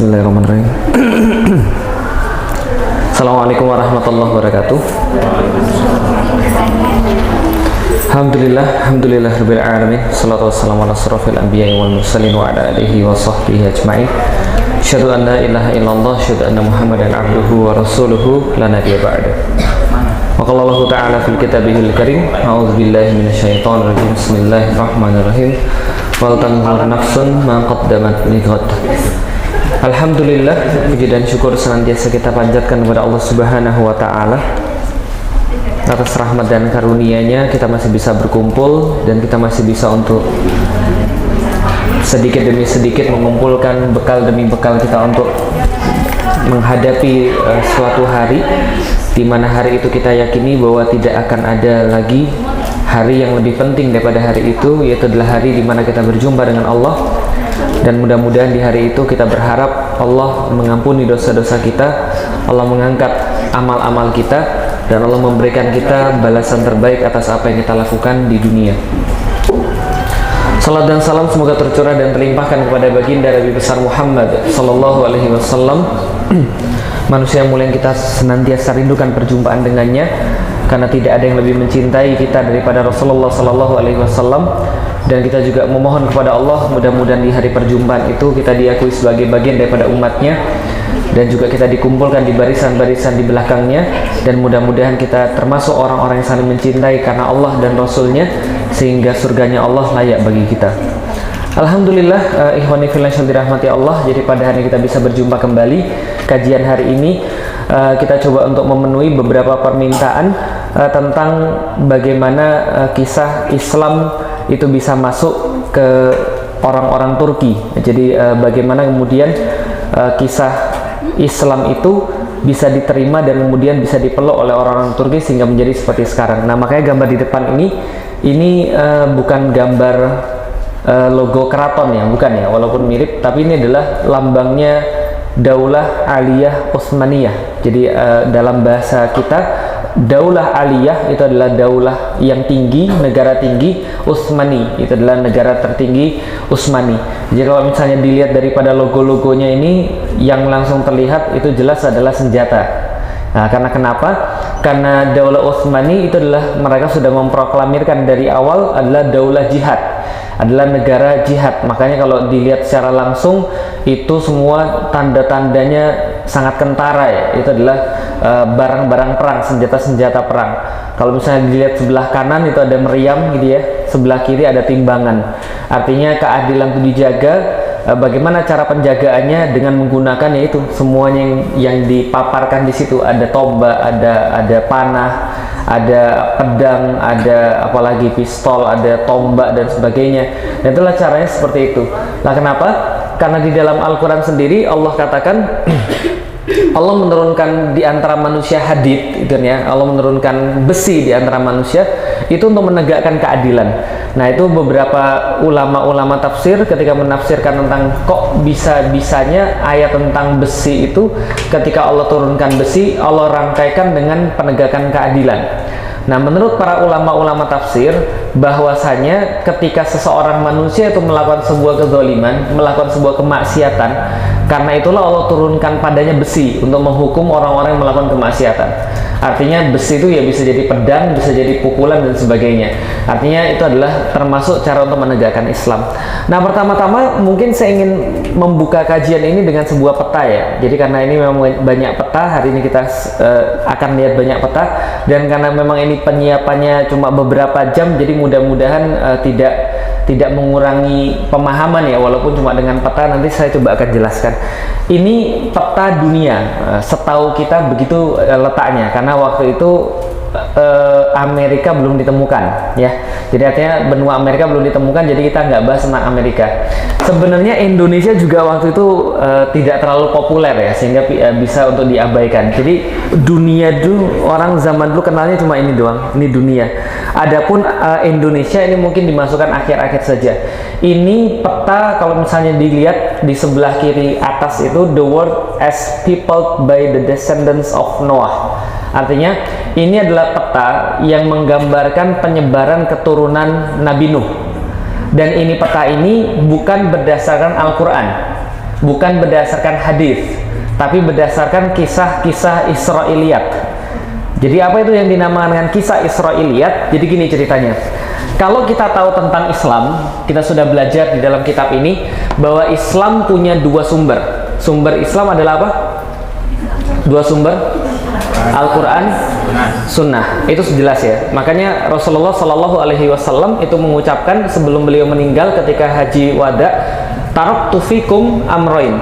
Bismillahirrahmanirrahim. Assalamualaikum warahmatullahi wabarakatuh. Alhamdulillah rabbil alamin. Shalatu wassalamu ala asrofil anbiya'i wal mursalin wa ala alihi wa sahbihi ajma'in. Asyhadu an la ilaha illallah, asyhadu anna Muhammadan abduhu wa rasuluhu la nabiyya ba'da. Wa qala Allah ta'ala fil kitabihil karim, a'udzu billahi minasyaitonir rajim. Bismillahirrahmanirrahim. Wal tanzur nafsun ma qaddamat lighad. Alhamdulillah, puji dan syukur senantiasa kita panjatkan kepada Allah Subhanahu wa taala. Atas rahmat dan karunia-Nya kita masih bisa berkumpul dan kita masih bisa untuk sedikit demi sedikit mengumpulkan bekal demi bekal kita untuk menghadapi suatu hari di mana hari itu kita yakini bahwa tidak akan ada lagi hari yang lebih penting daripada hari itu, yaitu adalah hari di mana kita berjumpa dengan Allah. Dan mudah-mudahan di hari itu kita berharap Allah mengampuni dosa-dosa kita, Allah mengangkat amal-amal kita, dan Allah memberikan kita balasan terbaik atas apa yang kita lakukan di dunia. Salat dan salam semoga tercurah dan terlimpahkan kepada baginda Nabi besar Muhammad sallallahu alaihi wasallam, manusia yang mulia yang kita senantiasa rindukan perjumpaan dengannya, karena tidak ada yang lebih mencintai kita daripada Rasulullah sallallahu alaihi wasallam. Dan kita juga memohon kepada Allah mudah-mudahan di hari perjumpaan itu kita diakui sebagai bagian daripada umatnya, dan juga kita dikumpulkan di barisan-barisan di belakangnya, dan mudah-mudahan kita termasuk orang-orang yang saling mencintai karena Allah dan Rasulnya, sehingga surganya Allah layak bagi kita. Alhamdulillah, ikhwani fillah yang dirahmati Allah. Jadi pada hari ini kita bisa berjumpa kembali. Kajian hari ini kita coba untuk memenuhi beberapa permintaan tentang bagaimana kisah Islam itu bisa masuk ke orang-orang Turki. Jadi bagaimana kemudian kisah Islam itu bisa diterima dan kemudian bisa dipeluk oleh orang-orang Turki sehingga menjadi seperti sekarang. Nah, makanya gambar di depan ini bukan gambar logo keraton ya, bukan ya, walaupun mirip, tapi ini adalah lambangnya Daulah Aliyah Utsmaniyah. Jadi dalam bahasa kita Daulah Aliyah itu adalah daulah yang tinggi, negara tinggi. Utsmani itu adalah negara tertinggi Utsmani. Jadi kalau misalnya dilihat daripada logo-logonya ini, yang langsung terlihat itu jelas adalah senjata. Nah, karena kenapa? Karena daulah Utsmani itu adalah mereka sudah memproklamirkan dari awal adalah daulah jihad, adalah negara jihad. Makanya kalau dilihat secara langsung itu semua tanda-tandanya sangat kentara ya. Itu adalah barang-barang perang, senjata-senjata perang. Kalau misalnya dilihat sebelah kanan itu ada meriam gitu ya, sebelah kiri ada timbangan. Artinya keadilan itu dijaga. Bagaimana cara penjagaannya? Dengan menggunakan yaitu semuanya yang dipaparkan di situ. Ada tombak, ada panah, ada pedang, ada apalagi pistol, ada tombak dan sebagainya. Dan itulah caranya seperti itu. Nah, kenapa? Karena di dalam Al-Quran sendiri Allah katakan Allah menurunkan di antara manusia hadid, itu ya, Allah menurunkan besi di antara manusia itu untuk menegakkan keadilan. Nah, itu beberapa ulama-ulama tafsir ketika menafsirkan tentang kok bisa-bisanya ayat tentang besi itu, ketika Allah turunkan besi, Allah rangkaikan dengan penegakan keadilan. Nah, menurut para ulama-ulama tafsir, bahwasanya ketika seseorang manusia itu melakukan sebuah kezaliman, melakukan sebuah kemaksiatan, karena itulah Allah turunkan padanya besi untuk menghukum orang-orang yang melakukan kemaksiatan. Artinya besi itu ya bisa jadi pedang, bisa jadi pukulan dan sebagainya. Artinya itu adalah termasuk cara untuk menegakkan Islam. Nah, pertama-tama mungkin saya ingin membuka kajian ini dengan sebuah peta ya. Jadi karena ini memang banyak peta, hari ini kita akan lihat banyak peta, dan karena memang ini penyiapannya cuma beberapa jam, jadi mudah-mudahan tidak mengurangi pemahaman ya, walaupun cuma dengan peta. Nanti saya coba akan jelaskan. Ini peta dunia, setahu kita begitu letaknya, karena waktu itu Amerika belum ditemukan ya. Jadi artinya benua Amerika belum ditemukan, jadi kita nggak bahas tentang Amerika. Sebenarnya Indonesia juga waktu itu tidak terlalu populer ya, sehingga bisa untuk diabaikan. Jadi dunia dulu, orang zaman dulu kenalnya cuma ini doang, ini dunia. Adapun Indonesia ini mungkin dimasukkan akhir-akhir saja. Ini peta, kalau misalnya dilihat di sebelah kiri atas itu, the world as peopled by the descendants of Noah. Artinya ini adalah peta yang menggambarkan penyebaran keturunan Nabi Nuh. Dan ini peta ini bukan berdasarkan Al-Quran. bukan berdasarkan hadis, tapi berdasarkan kisah-kisah Israiliyat. Jadi apa itu yang dinamakan dengan kisah Israiliyat? Jadi gini ceritanya. Kalau kita tahu tentang Islam, kita sudah belajar di dalam kitab ini bahwa Islam punya dua sumber. Sumber Islam adalah apa? Dua sumber, Al-Quran, Sunnah. Itu jelas ya. Makanya Rasulullah Shallallahu Alaihi Wasallam itu mengucapkan sebelum beliau meninggal ketika haji wada, taraktu fikum amroin,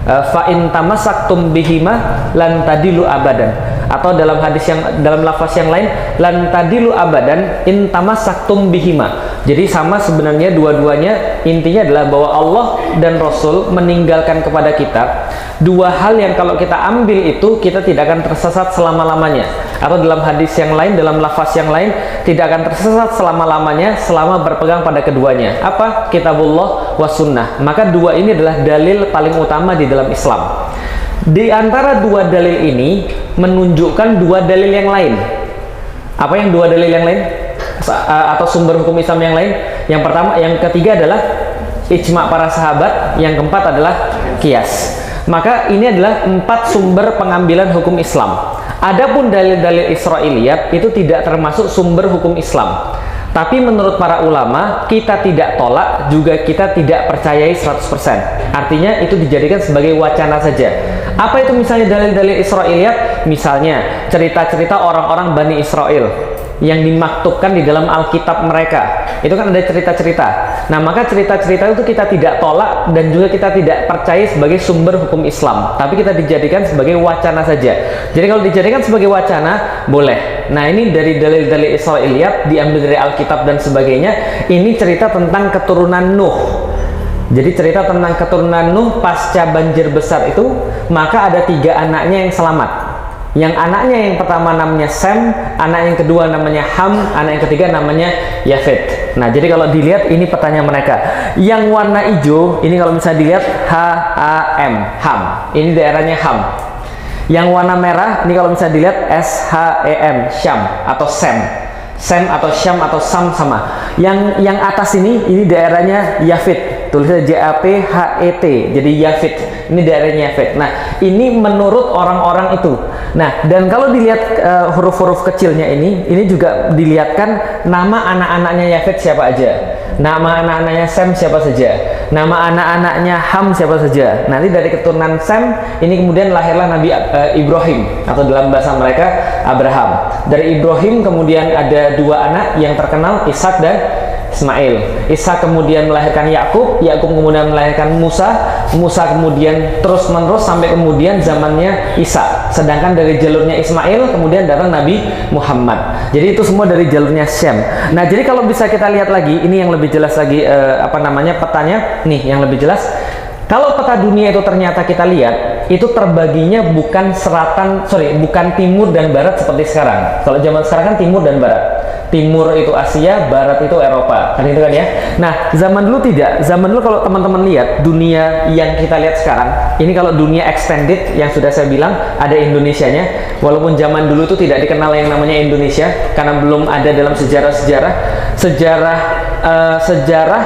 fa in tamassaktum bihima lan tadilu abadan. Atau dalam hadis yang dalam lafaz yang lain, lan tadilu abadan in tamassaktum bihima. Jadi sama sebenarnya dua-duanya, intinya adalah bahwa Allah dan Rasul meninggalkan kepada kita dua hal yang kalau kita ambil itu kita tidak akan tersesat selama-lamanya. Atau dalam hadis yang lain, dalam lafaz yang lain, tidak akan tersesat selama-lamanya selama berpegang pada keduanya. Apa? Kitabullah wa sunnah. Maka dua ini adalah dalil paling utama di dalam Islam. Di antara dua dalil ini menunjukkan dua dalil yang lain. Apa yang dua dalil yang lain? Atau sumber hukum Islam yang lain? Yang pertama, yang ketiga adalah ijma' para sahabat. Yang keempat adalah qiyas. Maka ini adalah 4 sumber pengambilan hukum Islam. Adapun dalil-dalil Israiliyat itu tidak termasuk sumber hukum Islam. Tapi menurut para ulama, kita tidak tolak, juga kita tidak percayai 100%. Artinya itu dijadikan sebagai wacana saja. Apa itu misalnya dalil-dalil Israiliyat? Misalnya cerita-cerita orang-orang Bani Israel yang dimaktubkan di dalam Alkitab mereka. Itu kan ada cerita-cerita. Nah, maka cerita-cerita itu kita tidak tolak dan juga kita tidak percaya sebagai sumber hukum Islam. Tapi kita dijadikan sebagai wacana saja. Jadi kalau dijadikan sebagai wacana, boleh. Nah, ini dari dalil-dalil Israiliyat diambil dari Alkitab dan sebagainya. Ini cerita tentang keturunan Nuh. Jadi cerita tentang keturunan Nuh pasca banjir besar itu, maka ada 3 anaknya yang selamat. Yang anaknya yang pertama namanya Sem, anak yang kedua namanya Ham, anak yang ketiga namanya Yafet. Nah, jadi kalau dilihat ini petanya mereka. Yang warna hijau, ini kalau misalnya dilihat H-A-M, Ham. Ini daerahnya Ham. Yang warna merah, ini kalau misalnya dilihat S-H-E-M, Syam atau Sem. Sem atau Syam atau Sam sama. Yang atas ini daerahnya Yafet. Tulisnya J-A-P-H-E-T. Jadi Yafet. Ini daerahnya Yafet. Nah, ini menurut orang-orang itu. Nah, dan kalau dilihat huruf-huruf kecilnya ini juga dilihatkan nama anak-anaknya Yafet siapa aja. Nama anak-anaknya Sem siapa saja. Nama anak-anaknya Ham siapa saja. Nanti dari keturunan Sem ini kemudian lahirlah Nabi Ibrahim, atau dalam bahasa mereka Abraham. Dari Ibrahim kemudian ada 2 anak yang terkenal, Ishak dan Ismail. Ishak kemudian melahirkan Yakub, Yakub kemudian melahirkan Musa, Musa kemudian terus menerus sampai kemudian zamannya Isa. Sedangkan dari jalurnya Ismail kemudian datang Nabi Muhammad. Jadi itu semua dari jalurnya Syam. Nah, jadi kalau bisa kita lihat lagi, ini yang lebih jelas lagi petanya nih yang lebih jelas. Kalau peta dunia itu ternyata kita lihat itu terbaginya bukan bukan timur dan barat seperti sekarang. Kalau zaman sekarang kan timur dan barat. Timur itu Asia, barat itu Eropa, kan itu kan ya. Nah, zaman dulu tidak. Zaman dulu kalau teman-teman lihat dunia yang kita lihat sekarang, ini kalau dunia extended yang sudah saya bilang ada Indonesianya. Walaupun zaman dulu itu tidak dikenal yang namanya Indonesia karena belum ada dalam sejarah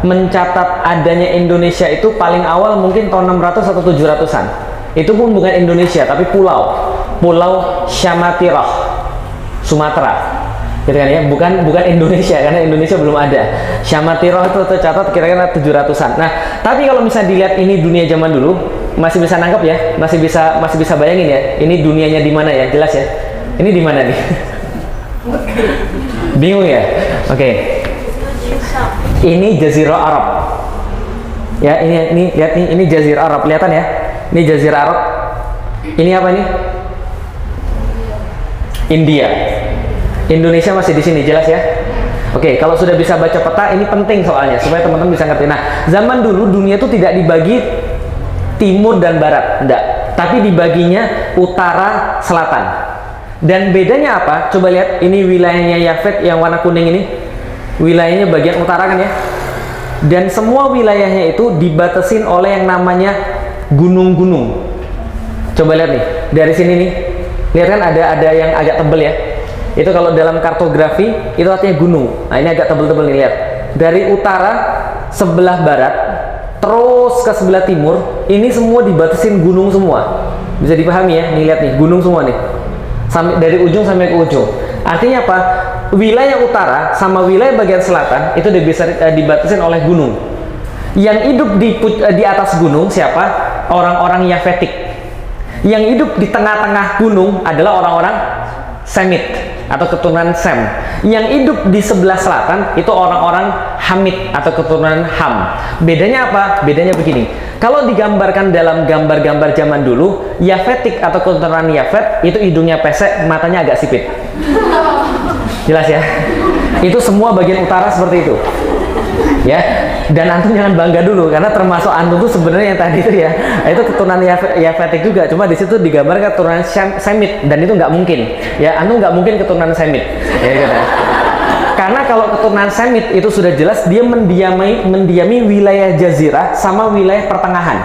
mencatat adanya Indonesia itu paling awal mungkin tahun 600 atau 700-an. Itu pun bukan Indonesia tapi Pulau Syamatirah, Sumatera. Gitu kan ya, bukan Indonesia karena Indonesia belum ada. Syamatirah itu tercatat kira-kira 700-an. Nah, tapi kalau misalnya dilihat ini dunia zaman dulu, masih bisa nangkep ya, masih bisa bayangin ya. Ini dunianya di mana ya? Jelas ya. Ini di mana nih? Bingung ya? Oke. Ini Jazirah Arab. Ya, ini lihat nih, ini Jazirah Arab, kelihatan ya? Ini Jazirah Arab. Ini apa nih? India. Indonesia masih di sini, jelas ya? Oke, kalau sudah bisa baca peta, ini penting soalnya supaya teman-teman bisa ngerti. Nah, zaman dulu dunia itu tidak dibagi timur dan barat, enggak, tapi dibaginya utara selatan. Dan bedanya apa? Coba lihat, ini wilayahnya Yafet yang warna kuning ini, wilayahnya bagian utara kan ya? Dan semua wilayahnya itu dibatasin oleh yang namanya gunung-gunung. Coba lihat nih, dari sini nih, lihat kan ada yang agak tebel ya? Itu kalau dalam kartografi itu artinya gunung. Nah, ini agak tebel-tebel nih, lihat. Dari utara sebelah barat terus ke sebelah timur, ini semua dibatasin gunung semua. Bisa dipahami ya, nih lihat nih, gunung semua nih. Sampai dari ujung sampai ke ujung. Artinya apa? Wilayah utara sama wilayah bagian selatan itu dibatasin oleh gunung. Yang hidup di atas gunung siapa? Orang-orang Yafetik. Yang hidup di tengah-tengah gunung adalah orang-orang Semit atau keturunan Sem. Yang hidup di sebelah selatan itu orang-orang Hamid atau keturunan Ham. Bedanya apa? Bedanya begini. Kalau digambarkan dalam gambar-gambar zaman dulu, Yafetik atau keturunan Yafet itu hidungnya pesek, matanya agak sipit. Jelas ya? Itu semua bagian utara seperti itu. Ya, dan antum jangan bangga dulu karena termasuk antum tuh sebenarnya yang tadi itu ya, itu keturunan Yafetik juga, cuma di situ digambarkan keturunan Semit dan itu nggak mungkin. Ya, antum nggak mungkin keturunan Semit. Ya, gitu. Karena kalau keturunan Semit itu sudah jelas dia mendiami wilayah jazirah sama wilayah pertengahan.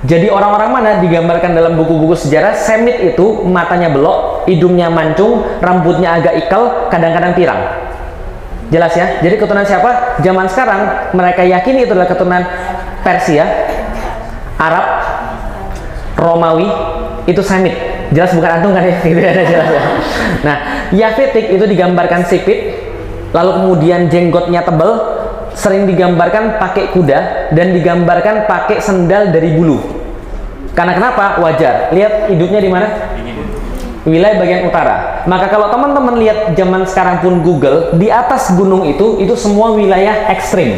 Jadi orang-orang mana digambarkan dalam buku-buku sejarah, Semit itu matanya belok, hidungnya mancung, rambutnya agak ikal, kadang-kadang pirang. Jelas ya? Jadi keturunan siapa? Zaman sekarang mereka yakini itu adalah keturunan Persia, Arab, Romawi, itu Semit. Jelas bukan antum kan ya? Gitu ya, jelas ya. Nah, Yafetik itu digambarkan sipit, lalu kemudian jenggotnya tebal, sering digambarkan pakai kuda dan digambarkan pakai sendal dari bulu. Karena kenapa? Wajar. Lihat hidupnya di mana? Wilayah bagian utara. Maka kalau teman-teman lihat zaman sekarang pun Google, di atas gunung itu semua wilayah ekstrim.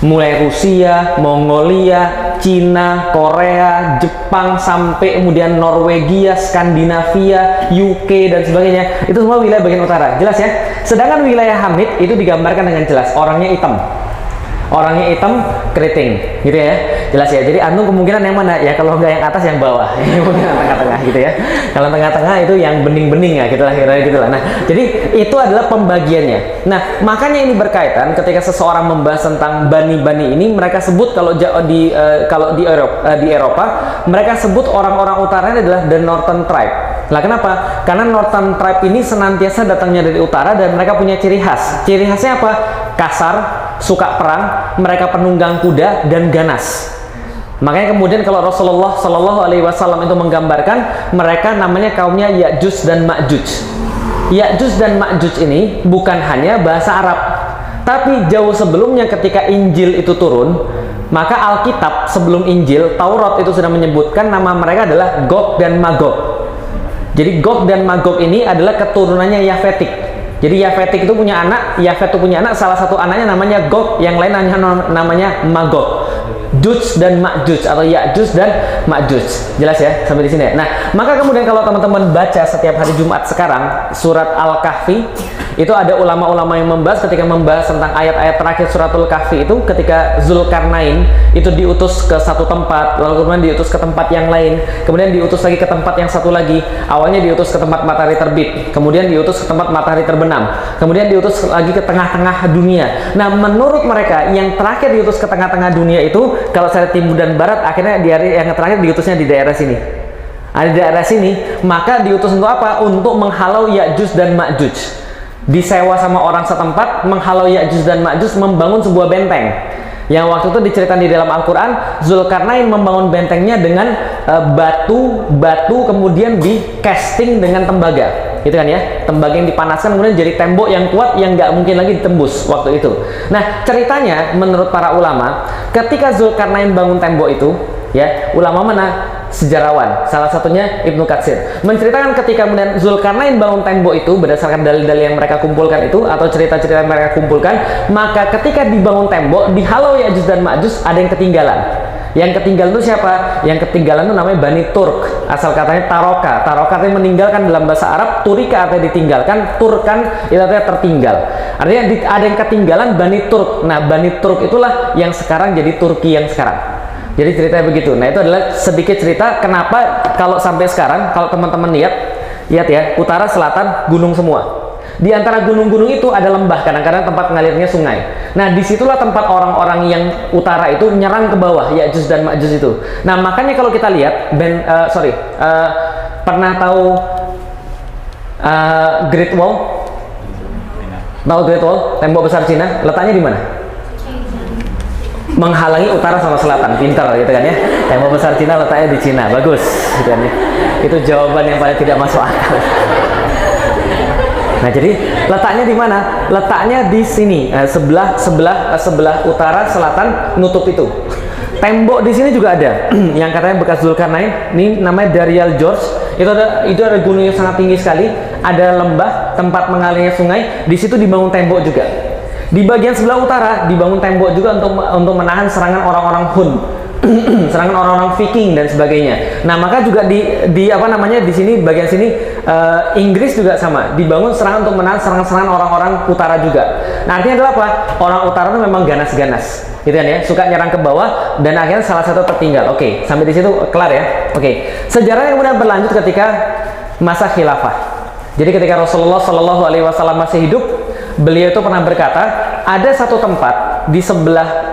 Mulai Rusia, Mongolia, Cina, Korea, Jepang, sampai kemudian Norwegia, Skandinavia, UK dan sebagainya. Itu semua wilayah bagian utara. Jelas ya? Sedangkan wilayah Hamid itu digambarkan dengan jelas, orangnya hitam. Orangnya hitam, keriting, gitu ya. Jelas ya. Jadi antum kemungkinan yang mana? Ya kalau nggak yang atas, yang bawah. Ini mungkin tengah-tengah gitu ya. Kalau tengah-tengah itu yang bening-bening ya, gitulah kira-kira gitulah. Nah, jadi itu adalah pembagiannya. Nah, makanya ini berkaitan ketika seseorang membahas tentang bani-bani ini, mereka sebut kalau di Eropa, mereka sebut orang-orang utara ini adalah the Northern Tribe. Lah kenapa? Karena Northern Tribe ini senantiasa datangnya dari utara dan mereka punya ciri khas. Ciri khasnya apa? Kasar, suka perang, mereka penunggang kuda dan ganas. Makanya kemudian kalau Rasulullah Shallallahu Alaihi Wasallam itu menggambarkan mereka namanya kaumnya Ya'juj dan Ma'juj. Ya'juj dan Ma'juj ini bukan hanya bahasa Arab, tapi jauh sebelumnya ketika Injil itu turun, maka Alkitab sebelum Injil, Taurat itu sudah menyebutkan nama mereka adalah Gog dan Magog. Jadi Gog dan Magog ini adalah keturunannya Yafetik. Jadi Yafetik itu punya anak, Yafet itu punya anak, salah satu anaknya namanya Gog, yang lain namanya Magog. Juj dan Ma'juj atau Ya'juj dan Ma'juj. Jelas ya sampai di sini ya. Nah, maka kemudian kalau teman-teman baca setiap hari Jumat sekarang surat Al-Kahfi, itu ada ulama-ulama yang membahas ketika membahas tentang ayat-ayat terakhir suratul Kahfi itu ketika Zulkarnain itu diutus ke satu tempat, lalu kemudian diutus ke tempat yang lain, kemudian diutus lagi ke tempat yang satu lagi. Awalnya diutus ke tempat matahari terbit, kemudian diutus ke tempat matahari terbenam, kemudian diutus lagi ke tengah-tengah dunia. Nah, menurut mereka yang terakhir diutus ke tengah-tengah dunia itu, kalau saya timur dan barat, akhirnya di hari yang terakhir diutusnya di daerah sini. Di daerah sini, maka diutus untuk apa? Untuk menghalau Ya'juj dan Ma'juj. Disewa sama orang setempat, menghalau Ya'juj dan Ma'juj membangun sebuah benteng. Yang waktu itu diceritakan di dalam Al-Quran, Zulkarnain membangun bentengnya dengan batu kemudian di casting dengan tembaga. Gitu kan ya, tembaga yang dipanaskan kemudian jadi tembok yang kuat yang nggak mungkin lagi ditembus waktu itu. Nah, ceritanya menurut para ulama, ketika Zulkarnain bangun tembok itu, ya, ulama mana? Sejarawan, salah satunya Ibnu Katsir menceritakan ketika kemudian Zulkarnain bangun tembok itu berdasarkan dalil-dalil yang mereka kumpulkan itu atau cerita-cerita yang mereka kumpulkan, maka ketika dibangun tembok dihalau Ya'juj dan Ma'juj, ada yang ketinggalan. Yang ketinggalan itu siapa? Yang ketinggalan itu namanya Bani Turk, asal katanya Taroka. Taroka artinya meninggalkan dalam bahasa Arab, Turika artinya ditinggalkan, Turkan itu artinya tertinggal. Artinya ada yang ketinggalan Bani Turk. Nah, Bani Turk itulah yang sekarang jadi Turki yang sekarang. Jadi ceritanya begitu. Nah, itu adalah sedikit cerita kenapa kalau sampai sekarang kalau teman-teman lihat ya, utara selatan gunung semua. Di antara gunung-gunung itu ada lembah, kadang-kadang tempat mengalirnya sungai. Nah, disitulah tempat orang-orang yang utara itu nyerang ke bawah, Ya'juj dan Ma'juj itu. Nah, makanya kalau kita lihat, pernah tahu Great Wall? Tahu Great Wall? Tembok besar Cina, letaknya di mana? menghalangi utara sama selatan. Pintar gitu kan ya. Tembok besar Cina letaknya di Cina, bagus gitu kan ya. Itu jawaban yang paling tidak masuk akal. Nah, jadi letaknya di mana? Letaknya di sini, sebelah utara selatan nutup itu. Tembok di sini juga ada, yang katanya bekas Zulkarnain. Ini namanya Darial George. Itu ada gunung yang sangat tinggi sekali. Ada lembah tempat mengalirnya sungai. Di situ dibangun tembok juga. Di bagian sebelah utara dibangun tembok juga untuk menahan serangan orang-orang Hun. Serangan orang-orang Viking dan sebagainya. Nah, maka juga di sini bagian sini Inggris juga sama, dibangun serangan untuk menahan serangan-serangan orang-orang utara juga. Nah, artinya adalah apa? Orang utara itu memang ganas-ganas, gitu kan ya, suka nyerang ke bawah dan akhirnya salah satu tertinggal. Oke, sampai di situ kelar ya. Oke, sejarahnya kemudian berlanjut ketika masa khilafah. Jadi ketika Rasulullah Shallallahu Alaihi Wasallam masih hidup, beliau itu pernah berkata, ada satu tempat di sebelah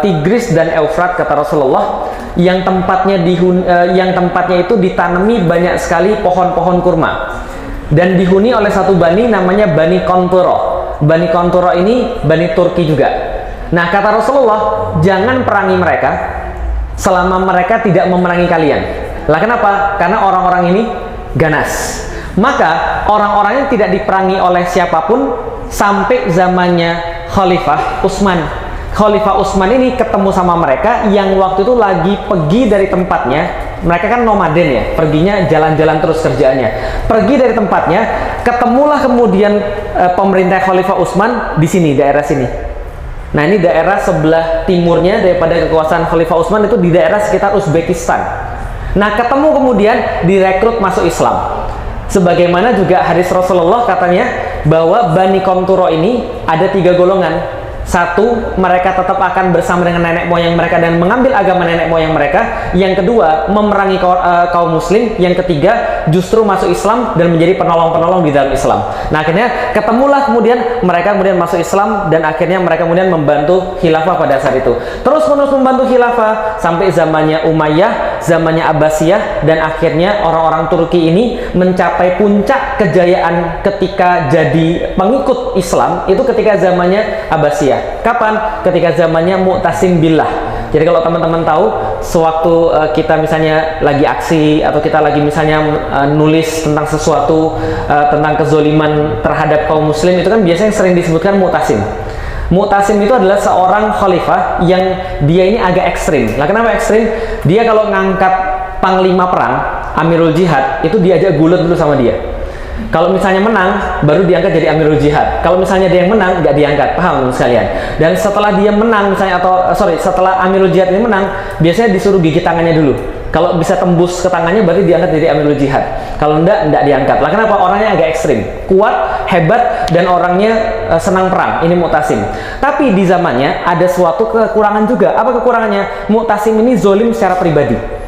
Tigris dan Eufrat, kata Rasulullah, yang tempatnya itu ditanami banyak sekali pohon-pohon kurma dan dihuni oleh satu bani namanya Bani Konturo. Bani Konturo ini Bani Turki juga. Nah, kata Rasulullah, jangan perangi mereka selama mereka tidak memerangi kalian. Lah kenapa? Karena orang-orang ini ganas. Maka orang-orangnya tidak diperangi oleh siapapun sampai zamannya Khalifah Utsman. Khalifah Utsman ini ketemu sama mereka yang waktu itu lagi pergi dari tempatnya. Mereka kan nomaden ya, perginya jalan-jalan terus kerjaannya. Pergi dari tempatnya, ketemulah kemudian pemerintah Khalifah Utsman di sini, daerah sini. Nah, ini daerah sebelah timurnya daripada kekuasaan Khalifah Utsman itu di daerah sekitar Uzbekistan. Nah, ketemu kemudian direkrut masuk Islam. Sebagaimana juga hadis Rasulullah katanya bahwa Bani Konturo ini ada 3 golongan. Satu, mereka tetap akan bersama dengan nenek moyang mereka dan mengambil agama nenek moyang mereka. Yang kedua, memerangi kaum muslim. Yang ketiga, justru masuk Islam dan menjadi penolong-penolong di dalam Islam. Nah, akhirnya ketemulah kemudian mereka kemudian masuk Islam dan akhirnya mereka kemudian membantu khilafah pada saat itu. Terus menerus membantu khilafah sampai zamannya Umayyah, zamannya Abbasiyah, dan akhirnya orang-orang Turki ini mencapai puncak kejayaan ketika jadi pengikut Islam itu ketika zamannya Abbasiyah. Kapan? Ketika zamannya Mu'tasim Billah. Jadi kalau teman-teman tahu, sewaktu kita misalnya lagi aksi atau kita lagi misalnya nulis tentang sesuatu, tentang kezoliman terhadap kaum muslim, itu kan biasanya sering disebutkan Mu'tasim. Mu'tasim itu adalah seorang khalifah yang dia ini agak ekstrim. Lah kenapa ekstrim? Dia kalau ngangkat panglima perang, Amirul Jihad, itu diajak gulut dulu sama dia. Kalau misalnya menang, baru diangkat jadi Amirul Jihad. Kalau misalnya dia yang menang, nggak diangkat. Paham sekalian? Dan setelah dia menang, misalnya setelah Amirul Jihad ini menang, biasanya disuruh gigit tangannya dulu. Kalau bisa tembus ke tangannya, berarti diangkat jadi Amirul Jihad. Kalau enggak diangkat. Lah kenapa? Orangnya agak ekstrim, kuat, hebat, dan orangnya senang perang. Ini Mu'tasim. Tapi di zamannya ada suatu kekurangan juga. Apa kekurangannya? Mu'tasim ini zolim secara pribadi.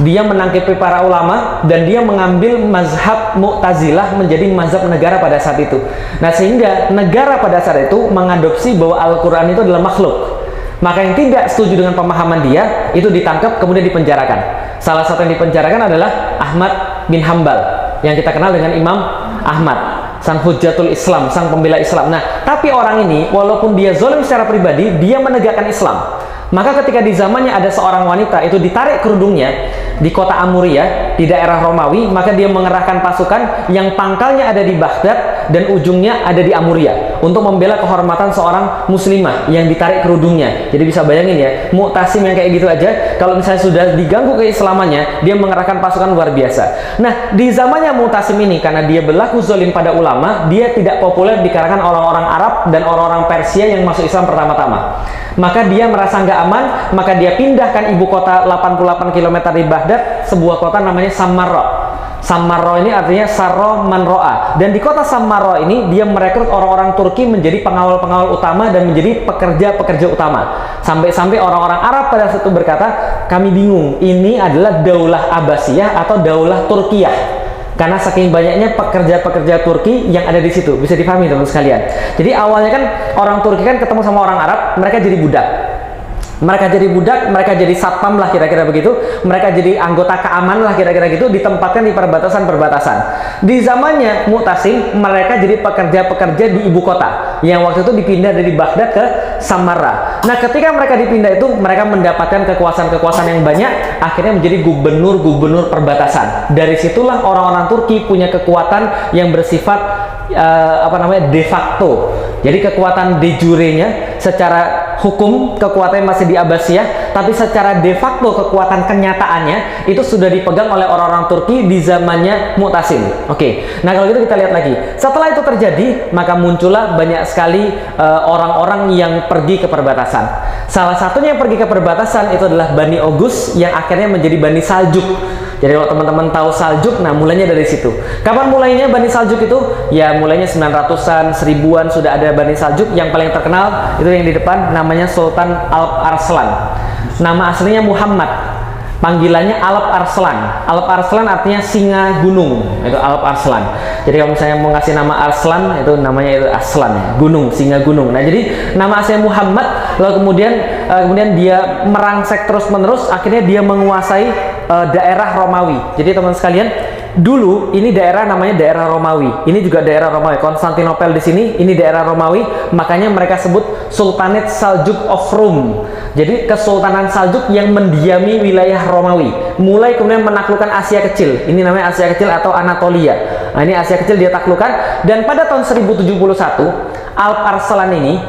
Dia menangkipi para ulama dan dia mengambil mazhab Mu'tazilah menjadi mazhab negara pada saat itu. Nah, sehingga negara pada saat itu mengadopsi bahwa Al-Quran itu adalah makhluk. Maka yang tidak setuju dengan pemahaman dia itu ditangkap kemudian dipenjarakan. Salah satu yang dipenjarakan adalah Ahmad bin Hambal, yang kita kenal dengan Imam Ahmad, sang Hujjatul Islam, sang pembela Islam. Nah, tapi orang ini walaupun dia zalim secara pribadi, dia menegakkan Islam. Maka ketika di zamannya ada seorang wanita itu ditarik kerudungnya di kota Amuria, di daerah Romawi, maka dia mengerahkan pasukan yang pangkalnya ada di Baghdad dan ujungnya ada di Amuria untuk membela kehormatan seorang muslimah yang ditarik kerudungnya. Jadi bisa bayangin ya, Mu'tasim yang kayak gitu aja, kalau misalnya sudah diganggu keislamannya, dia mengerahkan pasukan luar biasa. Nah, di zamannya Mu'tasim ini, karena dia berlaku zalim pada ulama, dia tidak populer di kalangan orang-orang Arab dan orang-orang Persia yang masuk Islam pertama-tama. Maka dia merasa nggak aman, maka dia pindahkan ibu kota 88 km di Baghdad, sebuah kota namanya Samarra. Samarra ini artinya Sarro Manro'a. Dan di kota Samarra ini dia merekrut orang-orang Turki menjadi pengawal-pengawal utama dan menjadi pekerja-pekerja utama. Sampai-sampai orang-orang Arab pada saat itu berkata, kami bingung, ini adalah Daulah Abbasiyah atau Daulah Turkiyah. Karena saking banyaknya pekerja-pekerja Turki yang ada di situ. Bisa dipahami teman sekalian. Jadi awalnya kan orang Turki kan ketemu sama orang Arab, mereka jadi budak. Mereka jadi satpam lah kira-kira begitu. Mereka jadi anggota keamanan lah kira-kira gitu, ditempatkan di perbatasan-perbatasan. Di zamannya Mu'tasim, mereka jadi pekerja-pekerja di ibu kota. Yang waktu itu dipindah dari Baghdad ke Samarra. Nah, ketika mereka dipindah itu, mereka mendapatkan kekuasaan-kekuasaan yang banyak, akhirnya menjadi gubernur-gubernur perbatasan. Dari situlah orang-orang Turki punya kekuatan yang bersifat de facto. Jadi kekuatan de jure-nya secara hukum kekuatannya masih di Abbasiyah, tapi secara de facto kekuatan kenyataannya itu sudah dipegang oleh orang-orang Turki di zamannya Mu'tasim. Oke. Nah, kalau gitu kita lihat lagi. Setelah itu terjadi, maka muncullah banyak sekali orang-orang yang pergi ke perbatasan. Salah satunya yang pergi ke perbatasan itu adalah Bani Oghuz yang akhirnya menjadi Bani Saljuk. Jadi kalau teman-teman tahu Saljuk, nah mulainya dari situ. Kapan mulainya Bani Saljuk itu? Ya mulainya 900-an, 1000-an sudah ada Bani Saljuk. Yang paling terkenal itu yang di depan, namanya Sultan Alp Arslan. Nama aslinya Muhammad, panggilannya Alp Arslan. Alp Arslan artinya singa gunung, itu Alp Arslan. Jadi kalau misalnya mau ngasih nama Arslan, itu namanya itu Arslan ya, gunung, singa gunung. Nah, jadi nama aslinya Muhammad, lalu kemudian dia merangsek terus-menerus, akhirnya dia menguasai daerah Romawi. Jadi teman sekalian, dulu ini daerah namanya daerah Romawi. Ini juga daerah Romawi. Konstantinopel di sini, ini daerah Romawi. Makanya mereka sebut Sultanate Saljuk of Rome. Jadi Kesultanan Saljuk yang mendiami wilayah Romawi. Mulai kemudian menaklukkan Asia Kecil. Ini namanya Asia Kecil atau Anatolia. Nah, ini Asia Kecil dia taklukkan. Dan pada tahun 1071, Alp Arslan ini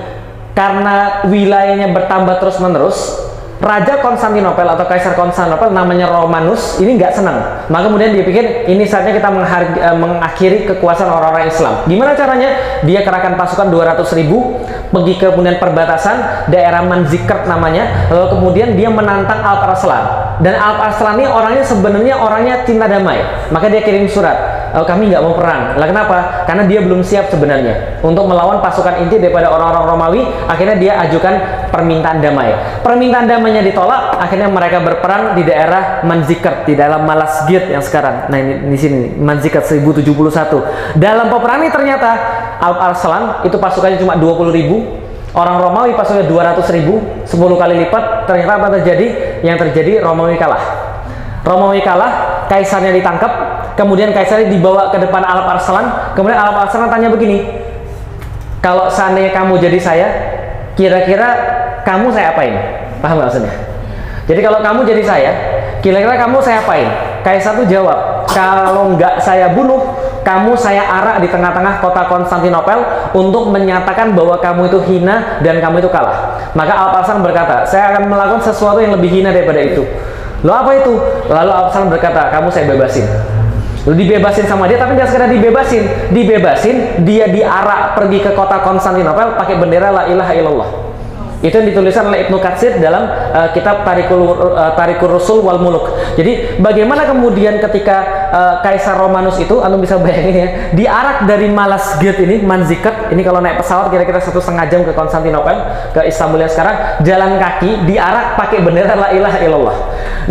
karena wilayahnya bertambah terus-menerus, Raja Konstantinopel atau Kaisar Konstantinopel namanya Romanus ini nggak senang. Maka kemudian dia pikir ini saatnya kita mengakhiri kekuasaan orang-orang Islam. Gimana caranya? Dia kerahkan pasukan 200.000 pergi ke kemudian perbatasan daerah Manzikert namanya. Lalu kemudian dia menantang Alp Arslan. Dan Alp Arslan ini orangnya cinta damai. Maka dia kirim surat. Kami nggak mau perang. Lah kenapa? Karena dia belum siap sebenarnya untuk melawan pasukan inti daripada orang-orang Romawi. Akhirnya dia ajukan permintaan damai. Permintaan damainya ditolak. Akhirnya mereka berperang di daerah Manzikert, di dalam Malazgirt yang sekarang. Nah, ini di sini Manzikert 1071. Dalam peperangan ini ternyata Alp Arslan itu pasukannya cuma 20.000. Orang Romawi pasukannya 200.000, 10 kali lipat. Ternyata apa terjadi? Yang terjadi Romawi kalah. Romawi kalah, kaisarnya ditangkap, kemudian kaisarnya dibawa ke depan Alp Arslan. Kemudian Alp Arslan tanya begini, kalau seandainya kamu jadi saya, kira-kira kamu saya apain? Paham nggak maksudnya? Jadi kalau kamu jadi saya, kira-kira kamu saya apain? Kaisar tuh jawab, kalau nggak saya bunuh, kamu saya arak di tengah-tengah kota Konstantinopel untuk menyatakan bahwa kamu itu hina dan kamu itu kalah. Maka Alp Arslan berkata, saya akan melakukan sesuatu yang lebih hina daripada itu. Lalu apa itu? Lalu Alp Arslan berkata, kamu saya bebasin. Lalu dibebasin sama dia, tapi nggak sekedar dibebasin, dia diarak pergi ke kota Konstantinopel pakai bendera la ilaha illallah. Itu yang dituliskan oleh Ibnu Katsir dalam kitab Tarikhur Rusul wal Muluk. Jadi bagaimana kemudian ketika Kaisar Romanus itu, anda bisa bayangin ya, diarak dari Malazgirt ini, Manzikert ini, kalau naik pesawat kira-kira 1,5 jam ke Konstantinopel, ke Istanbul yang sekarang, jalan kaki diarak pakai bendera la ilaha illallah.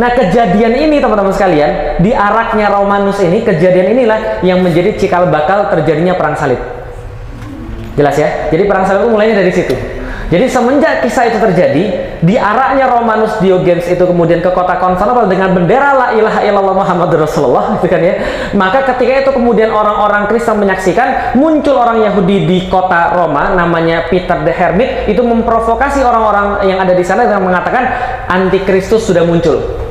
Nah, kejadian ini teman-teman sekalian, diaraknya Romanus ini, kejadian inilah yang menjadi cikal bakal terjadinya perang salib. Jelas ya? Jadi perang salib itu mulainya dari situ. Jadi semenjak kisah itu terjadi, diaraknya Romanus Diogenes itu kemudian ke kota Konstantinopel dengan bendera la ilaha illallah Muhammadur Rasulullah, gitu kan ya. Maka ketika itu kemudian orang-orang Kristen menyaksikan, muncul orang Yahudi di kota Roma namanya Peter the Hermit, itu memprovokasi orang-orang yang ada di sana dengan mengatakan antikristus sudah muncul.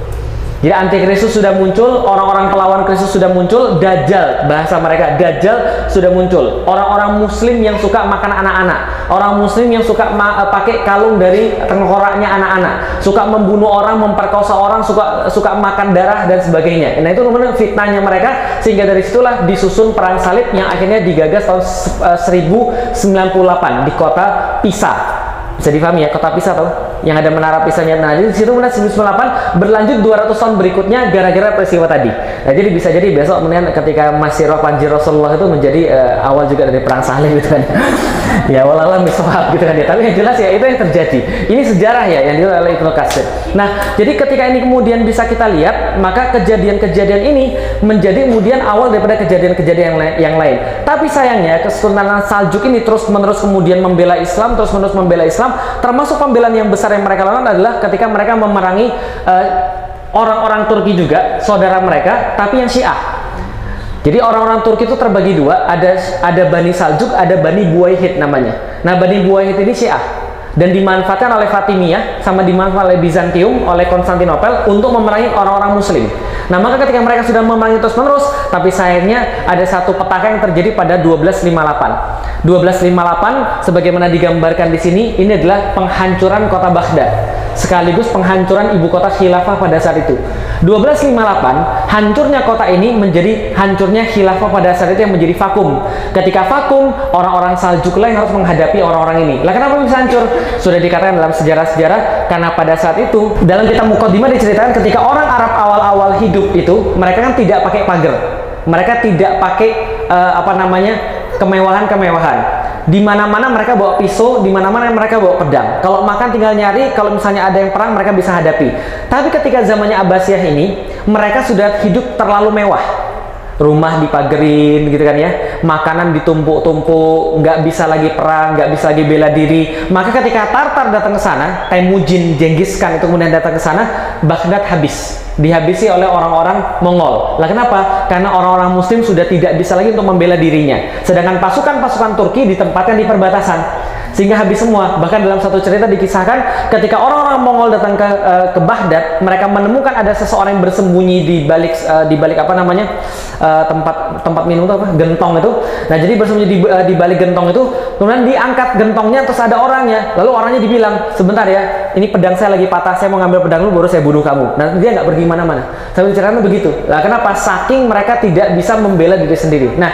Jadi antikristus sudah muncul, orang-orang pelawan Kristus sudah muncul, Dajjal, bahasa mereka Dajjal sudah muncul. Orang-orang muslim yang suka makan anak-anak, orang muslim yang suka pakai kalung dari tengkoraknya anak-anak, suka membunuh orang, memperkosa orang, suka makan darah dan sebagainya. Nah, itu kemudian fitnahnya mereka, sehingga dari situlah disusun perang salib yang akhirnya digagas tahun 1098 di kota Pisa. Bisa difahami ya, kota Pisa tahu? Yang ada menara Pisanya. Nah, di situ kemudian 1098 berlanjut 200 tahun berikutnya gara-gara peristiwa tadi. Nah, jadi bisa jadi besok kemudian ketika masih roh panji Rasulullah itu menjadi awal juga dari perang salib gitu kan. Ya wallahualam bishawab gitu kan ya. Tapi yang jelas ya itu yang terjadi. Ini sejarah ya yang ditulis oleh Ibnu Katsir. Nah, jadi ketika ini kemudian bisa kita lihat, maka kejadian-kejadian ini menjadi kemudian awal daripada kejadian-kejadian yang lain. Tapi sayangnya Kesultanan Saljuk ini terus-menerus kemudian membela Islam, terus-menerus membela Islam, termasuk pembelaan yang besar yang mereka lakukan adalah ketika mereka memerangi orang-orang Turki juga, saudara mereka, tapi yang Syiah. Jadi orang-orang Turki itu terbagi dua, ada Bani Saljuk, ada Bani Buwayhid namanya. Nah, Bani Buwayhid ini Syiah. dan dimanfaatkan oleh Fatimiyah sama dimanfaatkan oleh Bizantium, oleh Konstantinopel untuk memerangi orang-orang muslim. Nah, maka ketika mereka sudah memerangi terus-menerus, tapi sayangnya ada satu petaka yang terjadi pada 1258. 1258 sebagaimana digambarkan di sini, ini adalah penghancuran kota Baghdad sekaligus penghancuran ibu kota khilafah pada saat itu. 1258, hancurnya kota ini menjadi hancurnya khilafah pada saat itu yang menjadi vakum. Ketika vakum, orang-orang Saljuk lah yang harus menghadapi orang-orang ini. Lah kenapa bisa hancur? Sudah dikatakan dalam sejarah-sejarah, karena pada saat itu dalam kitab Muqaddimah diceritakan ketika orang Arab awal-awal hidup itu, mereka kan tidak pakai pagar. Mereka tidak pakai kemewahan-kemewahan. Di mana-mana mereka bawa pisau, di mana-mana mereka bawa pedang. Kalau makan tinggal nyari, kalau misalnya ada yang perang mereka bisa hadapi. Tapi ketika zamannya Abbasiyah ini, mereka sudah hidup terlalu mewah. Rumah dipagerin gitu kan ya, makanan ditumpuk-tumpuk, nggak bisa lagi perang, nggak bisa lagi bela diri. Maka ketika Tartar datang ke sana, Temujin, Genghis Khan itu kemudian datang ke sana, Baghdad habis, dihabisi oleh orang-orang Mongol. Lah kenapa? Karena orang-orang Muslim sudah tidak bisa lagi untuk membela dirinya. Sedangkan pasukan-pasukan Turki ditempatkan di perbatasan, sehingga habis semua. Bahkan dalam satu cerita dikisahkan ketika orang-orang Mongol datang ke Baghdad, mereka menemukan ada seseorang yang bersembunyi di balik tempat minum itu apa? Gentong itu. Nah, jadi bersembunyi di balik gentong itu, kemudian diangkat gentongnya terus ada orangnya. Lalu orangnya dibilang, "Sebentar ya, ini pedang saya lagi patah, saya mau ngambil pedang dulu baru saya bunuh kamu." Nah, dia nggak pergi mana-mana. Sampai ceritanya begitu. Nah, kenapa? Saking mereka tidak bisa membela diri sendiri. Nah,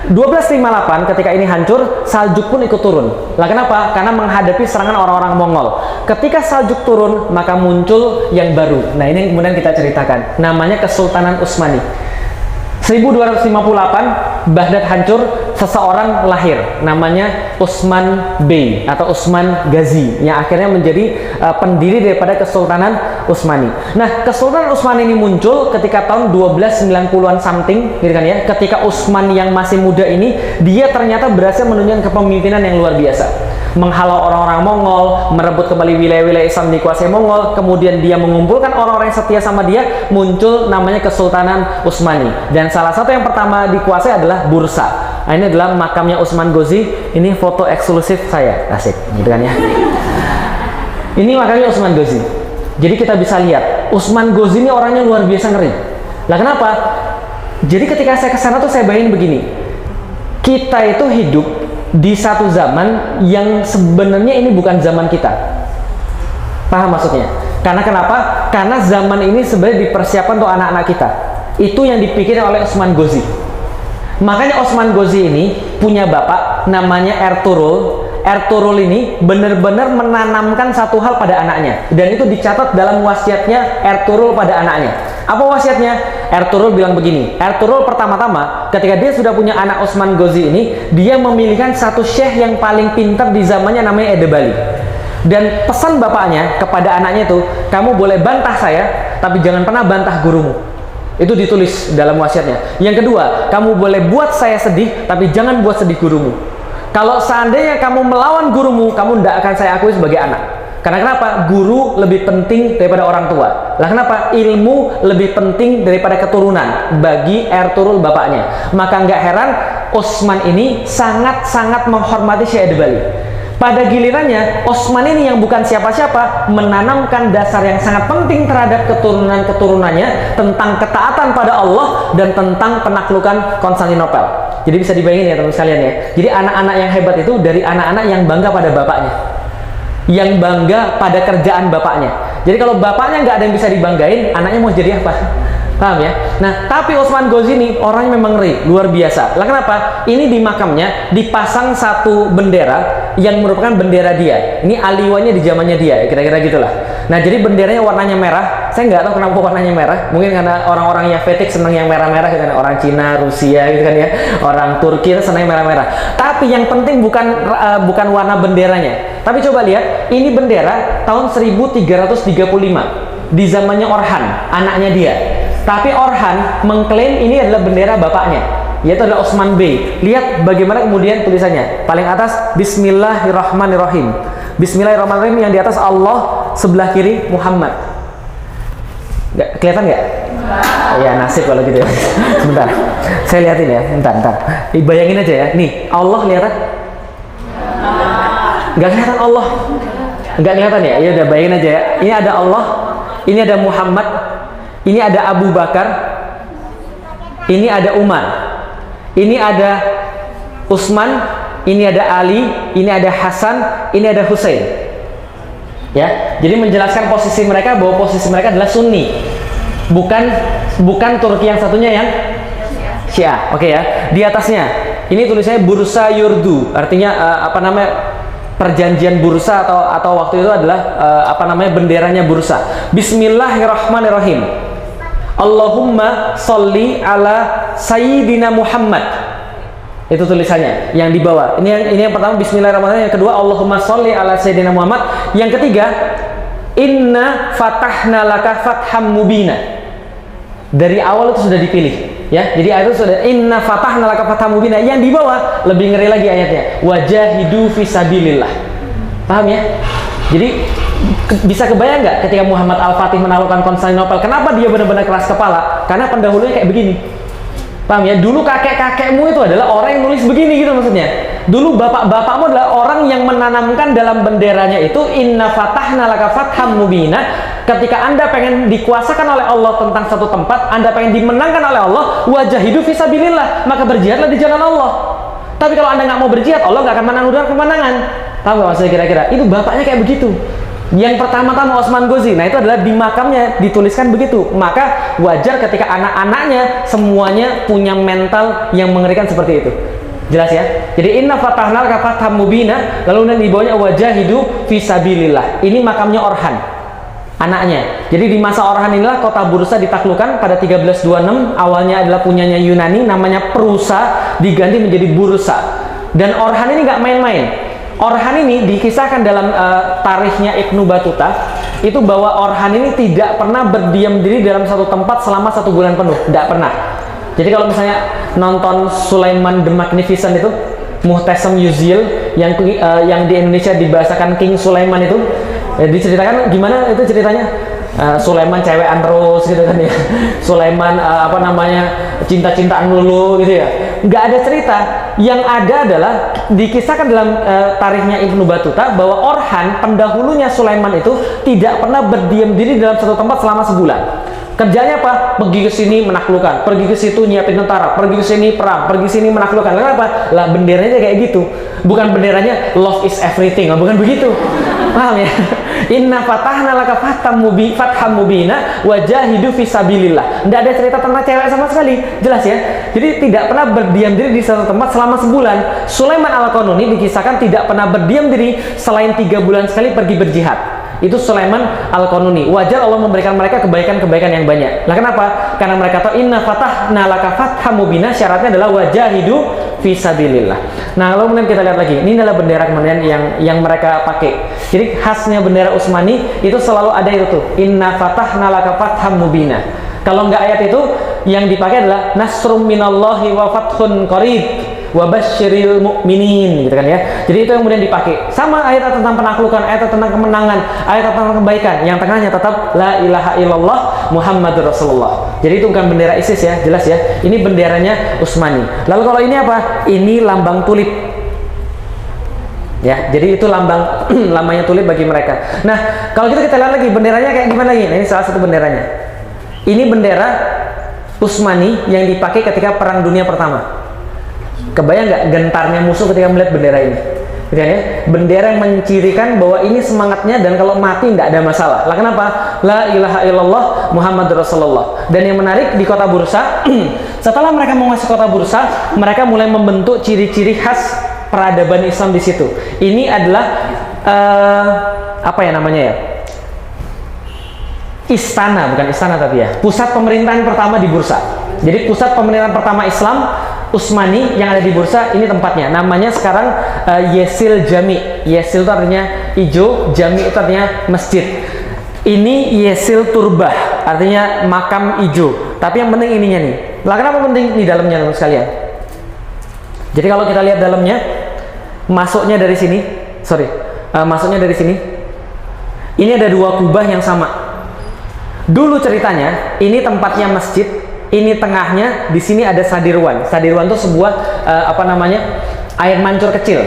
1258 ketika ini hancur, Saljuk pun ikut turun. Lah kenapa? Karena menghadapi serangan orang-orang Mongol. Ketika Saljuk turun, maka muncul yang baru. Nah, ini yang kemudian kita ceritakan. Namanya Kesultanan Utsmani. 1258 Baghdad hancur, seseorang lahir namanya Utsman Bey atau Utsman Ghazi yang akhirnya menjadi pendiri daripada Kesultanan Utsmani. Nah, Kesultanan Utsmani ini muncul ketika tahun 1290-an something gitu kan ya. Ketika Utsman yang masih muda ini, dia ternyata berhasil menunjukkan kepemimpinan yang luar biasa. Menghalau orang-orang Mongol, merebut kembali wilayah-wilayah Islam dikuasai Mongol, kemudian dia mengumpulkan orang-orang yang setia sama dia, muncul namanya Kesultanan Utsmani. Dan salah satu yang pertama dikuasai adalah Bursa. Nah, ini adalah makamnya Utsman Ghazi. Ini foto eksklusif saya, asik, gitu kan ya. Ini makamnya Utsman Ghazi. Jadi kita bisa lihat, Utsman Ghazi ini orangnya luar biasa ngeri. Lah kenapa? Jadi ketika saya kesana tuh saya bayangin begini, kita itu hidup di satu zaman yang sebenarnya ini bukan zaman kita. Paham maksudnya? Karena kenapa? Karena zaman ini sebenarnya dipersiapkan untuk anak-anak kita. Itu yang dipikirkan oleh Utsman Ghazi. Makanya Utsman Ghazi ini punya bapak namanya Ertuğrul. Ertuğrul ini benar-benar menanamkan satu hal pada anaknya, dan itu dicatat dalam wasiatnya Ertuğrul pada anaknya. Apa wasiatnya? Ertuğrul bilang begini. Ertuğrul pertama-tama ketika dia sudah punya anak Utsman Ghazi ini, dia memilihkan satu syekh yang paling pintar di zamannya namanya Edebali. Dan pesan bapaknya kepada anaknya itu, kamu boleh bantah saya, tapi jangan pernah bantah gurumu. Itu ditulis dalam wasiatnya. Yang kedua, kamu boleh buat saya sedih, tapi jangan buat sedih gurumu. Kalau seandainya kamu melawan gurumu, kamu tidak akan saya akui sebagai anak. Karena kenapa? Guru lebih penting daripada orang tua. Lah kenapa? Ilmu lebih penting daripada keturunan bagi Ertuğrul bapaknya. Maka nggak heran Utsman ini sangat-sangat menghormati Syekh Edebali. Pada gilirannya, Utsman ini yang bukan siapa-siapa menanamkan dasar yang sangat penting terhadap keturunan-keturunannya tentang ketaatan pada Allah dan tentang penaklukan Konstantinopel. Jadi bisa dibayangin ya teman sekalian ya. Jadi anak-anak yang hebat itu dari anak-anak yang bangga pada bapaknya, yang bangga pada kerjaan bapaknya. Jadi kalau bapaknya nggak ada yang bisa dibanggain, anaknya mau jadi apa? Paham ya? Nah, tapi Utsman Ghazi ini orangnya memang ngeri, luar biasa. Lah kenapa? Ini di makamnya dipasang satu bendera yang merupakan bendera dia. Ini aliwannya di zamannya dia, kira-kira gitulah. Nah, jadi benderanya warnanya merah. Saya nggak tahu kenapa warnanya merah. Mungkin karena orang-orang yang fetish senang yang merah-merah gitu kan. Orang Cina, Rusia gitu kan ya. Orang Turki senang merah-merah. Tapi yang penting bukan warna benderanya. Tapi coba lihat, ini bendera tahun 1335 di zamannya Orhan, anaknya dia. Tapi Orhan mengklaim ini adalah bendera bapaknya, yaitu adalah Utsman Bey. Lihat bagaimana kemudian tulisannya. Paling atas Bismillahirrahmanirrahim. Bismillahirrahmanirrahim, yang di atas Allah, sebelah kiri Muhammad. Kelihatan nggak? Ya nasib kalau gitu ya. Sebentar, saya lihatin ya. Bentar. Bayangin aja ya. Nih, Allah kelihatan? Nggak kelihatan Allah. Enggak kelihatan ya? Ya udah bayangin aja ya. Ini ada Allah, ini ada Muhammad, ini ada Abu Bakar, ini ada Umar, ini ada Utsman, ini ada Ali, ini ada Hasan, ini ada Husain. Ya, jadi menjelaskan posisi mereka bahwa posisi mereka adalah Sunni, bukan Turki yang satunya yang Syiah. Oke ya. Di atasnya ini tulisannya Bursa Yurdu, artinya perjanjian bursa atau waktu itu adalah benderanya bursa. Bismillahirrahmanirrahim. Allahumma sholli ala Sayyidina Muhammad. Itu tulisannya yang di bawah. Ini yang pertama Bismillahirrahmanirrahim, yang kedua Allahumma sholli ala Sayyidina Muhammad, yang ketiga Inna fatahna laka fatham mubina. Dari awal itu sudah dipilih ya. Jadi ayat itu sudah Inna fatahna laka fatham mubina. Yang di bawah lebih ngeri lagi ayatnya, wajahidu fisabilillah. Paham ya? Jadi bisa kebayang nggak ketika Muhammad Al-Fatih menaklukkan Konstantinopel, kenapa dia benar-benar keras kepala? Karena pendahulunya kayak begini. Paham ya? Dulu kakek-kakekmu itu adalah orang yang nulis begini gitu maksudnya. Dulu bapak-bapakmu adalah orang yang menanamkan dalam benderanya itu Inna fatahna laka fatham mubina. Ketika Anda pengen dikuasakan oleh Allah tentang satu tempat, Anda pengen dimenangkan oleh Allah, wajahidu fisabilillah, maka berjihadlah di jalan Allah. Tapi kalau Anda nggak mau berjihad, Allah nggak akan menangguhkan kemenangan. Paham nggak maksudnya kira-kira? Itu bapaknya kayak begitu. Yang pertama-tama Osman Ghazi, nah itu adalah di makamnya dituliskan begitu. Maka wajar ketika anak-anaknya semuanya punya mental yang mengerikan seperti itu. Jelas ya? Jadi inna fatahna laka fatham mubina, lalu di bawahnya wajahidu fisabilillah. Ini makamnya Orhan, anaknya. Jadi di masa Orhan inilah kota Bursa ditaklukkan pada 1326. Awalnya adalah punyanya Yunani, namanya Prusa, diganti menjadi Bursa. Dan Orhan ini nggak main-main. Orhan ini dikisahkan dalam tarikhnya Ibnu Battuta itu bahwa Orhan ini tidak pernah berdiam diri dalam satu tempat selama 1 bulan penuh, tidak pernah. Jadi kalau misalnya nonton Sulaiman the Magnificent itu, Muhtasem Yuzil yang di Indonesia dibahasakan King Sulaiman itu, diceritakan gimana itu ceritanya. Sulaiman cewekan terus gitu kan ya. Sulaiman cinta-cintaan dulu gitu ya. Nggak ada cerita. Yang ada adalah dikisahkan dalam tarikhnya Ibnu Battuta bahwa Orhan pendahulunya Sulaiman itu tidak pernah berdiam diri dalam satu tempat selama sebulan. Kerjanya apa? Pergi ke sini menaklukkan, pergi ke situ nyiapin tentara, pergi ke sini perang, pergi ke sini menaklukkan. Kenapa? Lah benderanya kayak gitu. Bukan benderanya love is everything, bukan begitu. Paham ya? Inna fatahna laka fatham mubina wajahidu fisabilillah. Tidak ada cerita tentang cewek sama sekali. Jelas ya? Jadi tidak pernah berdiam diri di satu tempat selama sebulan. Sulaiman Al-Qanuni dikisahkan tidak pernah berdiam diri selain 3 bulan sekali pergi berjihad. Itu Sulaiman Al-Qanuni. Wajar Allah memberikan mereka kebaikan-kebaikan yang banyak. Nah kenapa? Karena mereka tahu inna fatahna laka fatham mubina, syaratnya adalah wajahidu fisabilillah. Nah lalu kemudian kita lihat lagi, ini adalah bendera kemudian yang mereka pakai. Jadi khasnya bendera Utsmani itu selalu ada itu tuh, inna fatahna laka fatham mubina. Kalau nggak ayat itu, yang dipakai adalah nasrum minallahi wa fathun qarib wa basyiril mu'minin, gitu kan ya. Jadi itu yang kemudian dipakai. Sama ayat tentang penaklukan, ayat tentang kemenangan, ayat tentang kebaikan. Yang tengahnya tetap la ilaha illallah Muhammadur Rasulullah. Jadi itu bukan bendera ISIS ya, jelas ya. Ini benderanya Utsmani. Lalu kalau ini apa? Ini lambang tulip. Ya, jadi itu lambangnya tulip bagi mereka. Nah, kalau kita lihat lagi benderanya kayak gimana lagi? Nah, ini salah satu benderanya. Ini bendera Utsmani yang dipakai ketika Perang Dunia Pertama. Kebayang nggak gentarnya musuh ketika melihat bendera ini? Gitu ya? Bendera yang mencirikan bahwa ini semangatnya dan kalau mati nggak ada masalah. Lah kenapa? La ilaha illallah Muhammadur Rasulullah. Dan yang menarik di kota Bursa, setelah mereka menguasai kota Bursa, mereka mulai membentuk ciri-ciri khas peradaban Islam di situ. Ini adalah apa ya namanya ya? Istana, bukan istana tapi ya. Pusat pemerintahan pertama di Bursa. Jadi pusat pemerintahan pertama Islam Utsmani yang ada di Bursa, ini tempatnya. Namanya sekarang Yesil Jami. Yesil itu artinya hijau, Jami itu artinya masjid. Ini Yesil Turbah, artinya makam hijau. Tapi yang penting ininya nih. Lah kenapa penting di dalamnya teman sekalian? Jadi kalau kita lihat dalamnya, masuknya dari sini. Masuknya dari sini. Ini ada 2 kubah yang sama. Dulu ceritanya, ini tempatnya masjid. Ini tengahnya, di sini ada sadirwan. Sadirwan itu sebuah air mancur kecil.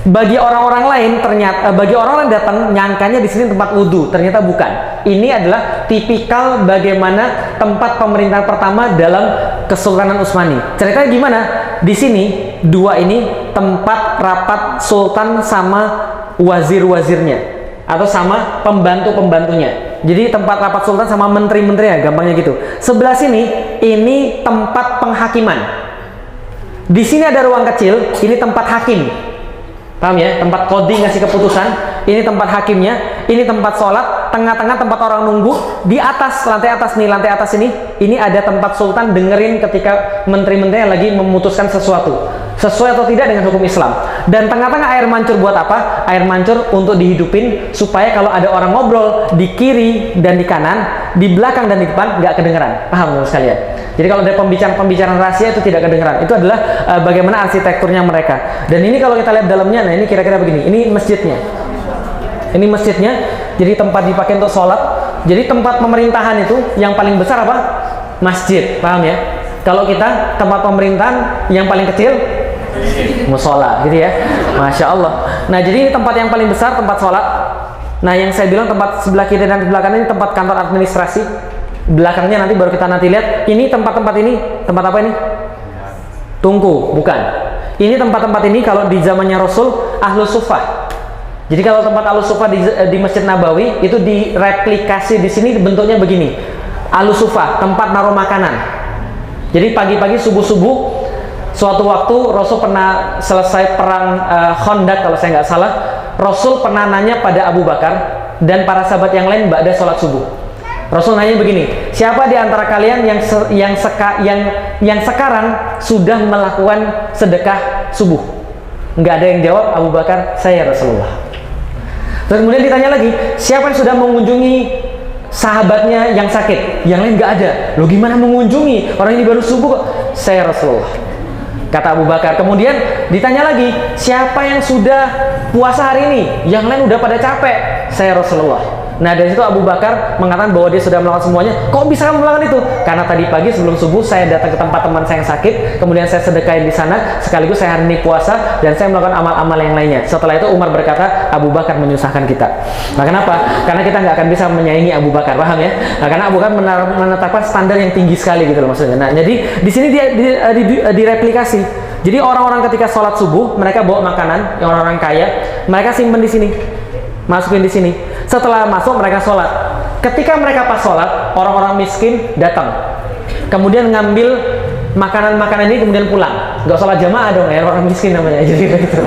Bagi orang-orang lain ternyata, bagi orang lain datang nyangkanya di sini tempat wudhu, ternyata bukan. Ini adalah tipikal bagaimana tempat pemerintahan pertama dalam Kesultanan Utsmani. Ceritanya gimana? Di sini dua ini tempat rapat sultan sama wazir-wazirnya atau sama pembantu-pembantunya. Jadi tempat rapat sultan sama menteri-menterinya, gampangnya gitu. Sebelah sini ini tempat penghakiman. Di sini ada ruang kecil, ini tempat hakim. Paham ya? Tempat kodi ngasih keputusan. Ini tempat hakimnya. Ini tempat sholat. Tengah-tengah tempat orang nunggu. Di atas, lantai atas nih, lantai atas ini ada tempat sultan dengerin ketika menteri-menteri lagi memutuskan sesuatu, sesuai atau tidak dengan hukum Islam. Dan tengah-tengah air mancur buat apa? Air mancur untuk dihidupin supaya kalau ada orang ngobrol di kiri dan di kanan, di belakang dan di depan nggak kedengeran. Paham sekalian? Jadi kalau ada pembicaraan rahasia itu tidak kedengeran. Itu adalah bagaimana arsitekturnya mereka. Dan ini kalau kita lihat dalamnya, nah ini kira-kira begini. Ini masjidnya. Ini masjidnya. Jadi tempat dipakai untuk sholat. Jadi tempat pemerintahan itu yang paling besar apa? Masjid. Paham ya? Kalau kita tempat pemerintahan yang paling kecil musola, gitu ya. Masya Allah. Nah jadi ini tempat yang paling besar, tempat sholat. Nah yang saya bilang tempat sebelah kiri dan sebelah kanan ini tempat kantor administrasi. Belakangnya nanti baru kita lihat. Ini tempat-tempat ini tempat apa ini? Tungku, bukan. Ini tempat-tempat ini kalau di zamannya Rasul Ahlus Suffah. Jadi kalau tempat Ahlus Suffah di Masjid Nabawi itu direplikasi di sini bentuknya begini. Ahlus Suffah, tempat naruh makanan. Jadi pagi-pagi subuh-subuh suatu waktu Rasul pernah selesai perang Khandaq kalau saya nggak salah, Rasul pernah nanya pada Abu Bakar dan para sahabat yang lain ba'da sholat subuh. Rasul nanya begini, siapa di antara kalian yang sekarang sudah melakukan sedekah subuh? Nggak ada yang jawab. Abu Bakar, saya Rasulullah. Terus kemudian ditanya lagi, siapa yang sudah mengunjungi sahabatnya yang sakit? Yang lain nggak ada. Loh gimana mengunjungi? Orang ini baru subuh kok. Saya Rasulullah, kata Abu Bakar. Kemudian ditanya lagi, siapa yang sudah puasa hari ini? Yang lain udah pada capek. Saya Rasulullah. Nah dari situ Abu Bakar mengatakan bahwa dia sudah melakukan semuanya. Kok bisa kamu melakukan itu? Karena tadi pagi sebelum subuh saya datang ke tempat teman saya yang sakit, kemudian saya sedekahin di sana, sekaligus saya hari ini puasa dan saya melakukan amal-amal yang lainnya. Setelah itu Umar berkata, Abu Bakar menyusahkan kita. Nah kenapa? Karena kita nggak akan bisa menyaingi Abu Bakar, paham ya? Nah karena Abu Bakar menetapkan standar yang tinggi sekali gitu loh maksudnya. Nah jadi di sini dia direplikasi. Jadi orang-orang ketika sholat subuh mereka bawa makanan, yang orang-orang kaya mereka simpen di sini, masukin di sini. Setelah masuk mereka sholat. Ketika mereka pas sholat, orang-orang miskin datang, kemudian ngambil makanan-makanan ini kemudian pulang. Nggak sholat jamaah dong ya, orang miskin namanya. Jadi gitu.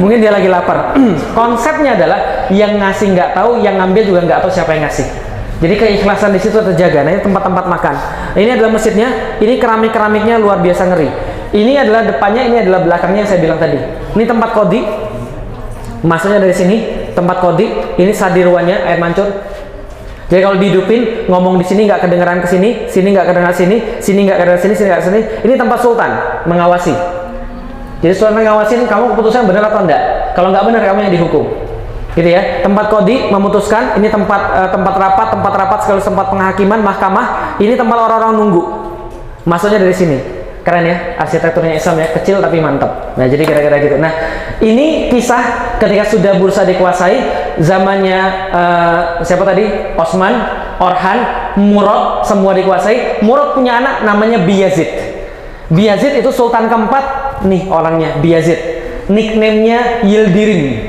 Mungkin dia lagi lapar. Konsepnya adalah yang ngasih nggak tahu, yang ngambil juga nggak tahu siapa yang ngasih. Jadi keikhlasan di situ terjaga. Nah ini tempat-tempat makan. Ini adalah masjidnya. Ini keramik-keramiknya luar biasa ngeri. Ini adalah depannya, ini adalah belakangnya yang saya bilang tadi. Ini tempat kodi. Masuknya dari sini. Tempat kodi, ini sadirwannya air mancur. Jadi kalau dihidupin, ngomong di sini nggak kedengeran ke sini, sini nggak kedengeran sini, sini nggak kedengeran sini, sini nggak sini. Ini tempat sultan mengawasi. Jadi sultan mengawasin kamu keputusan benar atau enggak. Kalau nggak benar kamu yang dihukum. Gitu ya. Tempat kodi memutuskan. Ini tempat rapat sekaligus tempat penghakiman, mahkamah. Ini tempat orang-orang nunggu. Masuknya dari sini. Keren ya, arsitekturnya Islam ya, kecil tapi mantap. Nah jadi kira-kira gitu. Nah ini kisah ketika sudah bursa dikuasai zamannya siapa tadi? Osman, Orhan, Murad, semua dikuasai. Murad punya anak namanya Biyazid. Biyazid itu sultan keempat nih orangnya, Biyazid. Nickname-nya Yildirim,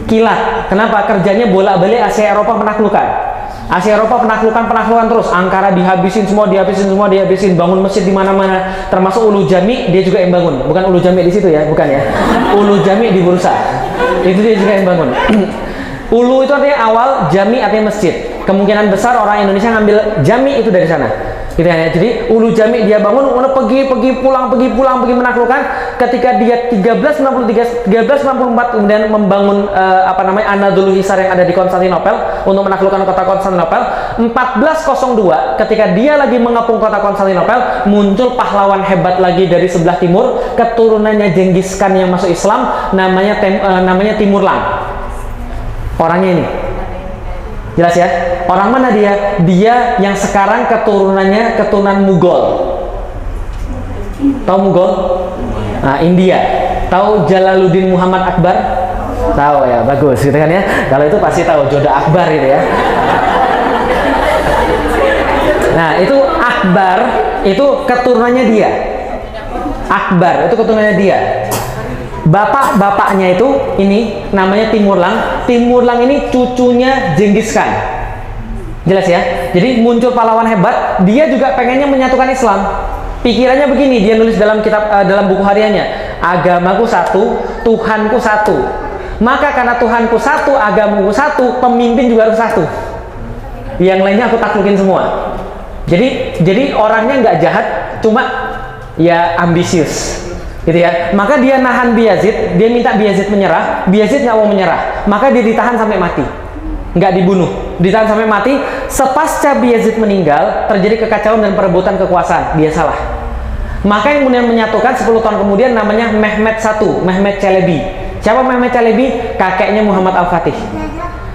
kilat. Kenapa? Kerjanya bolak-balik Asia Eropa menaklukkan. Asia Eropa penaklukan terus. Ankara dihabisin semua, dihabisin. Bangun masjid di mana-mana, termasuk Ulu Jami dia juga yang bangun. Bukan Ulu Jami di situ ya, bukan ya. Ulu Jami di Bursa. Itu dia juga yang bangun. Ulu itu artinya awal, Jami artinya masjid. Kemungkinan besar orang Indonesia ngambil Jami itu dari sana. Gitu ya. Jadi Ulu Jami dia bangun, pergi pulang, pergi menaklukkan. Ketika dia 1394 kemudian membangun Anadolu Hisar yang ada di Konstantinopel untuk menaklukkan kota Konstantinopel. 1402 ketika dia lagi mengepung kota Konstantinopel, muncul pahlawan hebat lagi dari sebelah timur, keturunannya Genghis Khan yang masuk Islam, namanya Timurlang. Orangnya ini. Jelas ya? Orang mana dia? Dia yang sekarang keturunan Mughal. Tahu Mughal? Nah, India. Tahu Jalaluddin Muhammad Akbar? Tahu ya, bagus gitu kan ya. Kalau itu pasti tahu, Joda Akbar gitu ya. Nah, itu Akbar itu keturunannya dia. Akbar itu keturunannya dia. Bapaknya itu ini namanya Timurlang. Timurlang ini cucunya Genghis Khan. Jelas ya? Jadi muncul pahlawan hebat, dia juga pengennya menyatukan Islam. Pikirannya begini, dia nulis dalam kitab dalam buku hariannya, agamaku satu, Tuhanku satu. Maka karena Tuhanku satu, agamaku satu, pemimpin juga harus satu. Yang lainnya aku taklukin semua. Jadi orangnya nggak jahat, cuma ya ambisius, gitu ya. Maka dia nahan Bayezid, dia minta Bayezid menyerah, Bayezid nggak mau menyerah, maka dia ditahan sampai mati, nggak dibunuh, ditahan sampai mati. Sepasca Bayezid meninggal, terjadi kekacauan dan perebutan kekuasaan, dia salah. Maka yang kemudian menyatukan 10 tahun kemudian namanya Mehmed I, Mehmed Çelebi. Siapa Mehmed Çelebi? Kakeknya Muhammad Al-Fatih.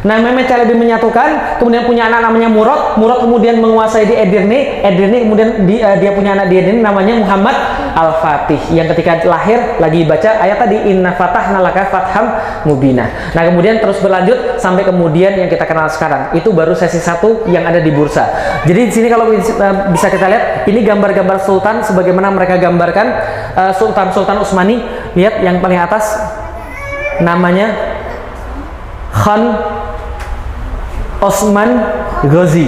Nah, Mehmed Çelebi menyatukan, kemudian punya anak namanya Murad. Murad kemudian menguasai di Edirne. Edirne kemudian dia punya anak di Edirne namanya Muhammad Al-Fatih. Yang ketika lahir lagi baca ayat tadi, Inna fatahna laka fatham mubina. Nah, kemudian terus berlanjut sampai kemudian yang kita kenal sekarang. Itu baru sesi 1 yang ada di bursa. Jadi di sini kalau bisa kita lihat, ini gambar-gambar sultan sebagaimana mereka gambarkan Sultan Utsmani. Lihat yang paling atas namanya Khan Osman Ghazi.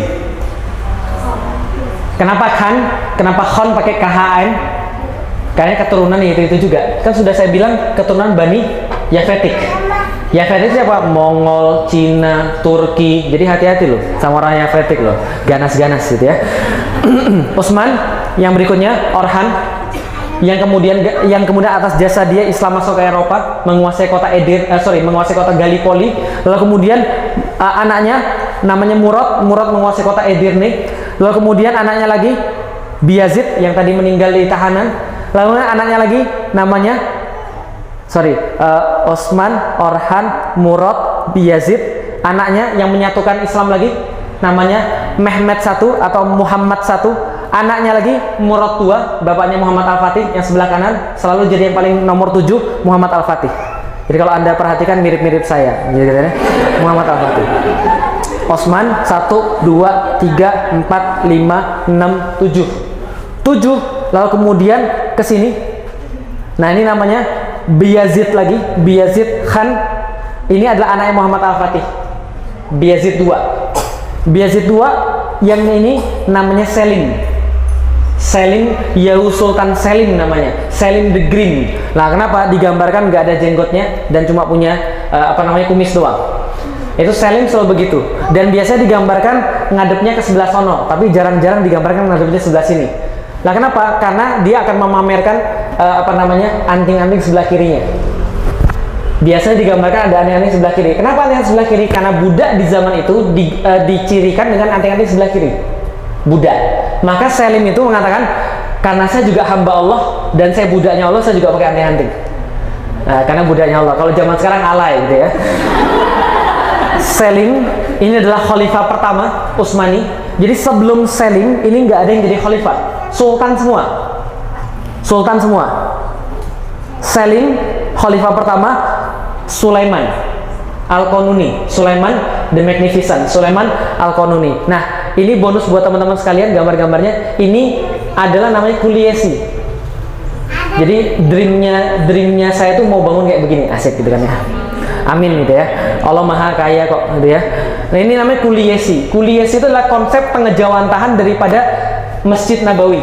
Kenapa Khan? Kenapa Khan pakai KHN? Karena keturunan itu juga. Kan sudah saya bilang keturunan Bani Yafetik. Yafetik siapa? Mongol, Cina, Turki. Jadi hati-hati loh sama orang Yafetik loh. Ganas-ganas gitu ya. Utsman yang berikutnya Orhan, yang kemudian atas jasa dia Islam masuk ke Eropa, menguasai kota menguasai kota Gallipoli. Lalu kemudian anaknya namanya Murad menguasai kota Edirne. Lalu kemudian anaknya lagi Bayezid yang tadi meninggal di tahanan. Lalu anaknya lagi namanya Osman, Orhan, Murad, Bayezid. Anaknya yang menyatukan Islam lagi namanya Mehmed I atau Muhammad I. Anaknya lagi Murad II, bapaknya Muhammad Al-Fatih. Yang sebelah kanan selalu jadi yang paling nomor 7, Muhammad Al-Fatih. Jadi kalau Anda perhatikan mirip-mirip saya, gitu ya. Muhammad Al-Fatih. Osman 1, 2, 3, 4, 5, 6, 7. 7, lalu kemudian ke sini. Nah, ini namanya Bayezid lagi, Bayezid Khan. Ini adalah anaknya Muhammad Al-Fatih. Bayezid II. Bayezid II yang ini namanya Selim. Selim, Yahu Sultan Selim namanya. Selim the Green. Nah, kenapa digambarkan nggak ada jenggotnya dan cuma punya kumis doang? Itu Selim selalu begitu. Dan biasanya digambarkan ngadepnya ke sebelah sono, tapi jarang-jarang digambarkan ngadepnya sebelah sini. Nah, kenapa? Karena dia akan memamerkan anting-anting sebelah kirinya. Biasanya digambarkan ada anting-anting sebelah kiri. Kenapa anting sebelah kiri? Karena budak di zaman itu dicirikan dengan anting-anting sebelah kiri. Budak. Maka Selim itu mengatakan, karena saya juga hamba Allah dan saya budaknya Allah, saya juga pakai anting-anting. Nah, karena budaknya Allah. Kalau zaman sekarang alay gitu ya. Selim ini adalah khalifah pertama Utsmani. Jadi sebelum Selim ini nggak ada yang jadi khalifah, sultan semua. Sultan semua. Selim khalifah pertama Sulaiman Al-Qanuni, Sulaiman the Magnificent, Sulaiman Al-Qanuni. Nah, ini bonus buat teman-teman sekalian, gambar-gambarnya. Ini adalah namanya Kuliesi. Jadi dreamnya saya tuh mau bangun kayak begini, asik gitu kan ya. Amin gitu ya. Allah maha kaya kok gitu ya. Nah, ini namanya Kuliesi. Kuliesi itu adalah konsep pengejawantahan daripada Masjid Nabawi.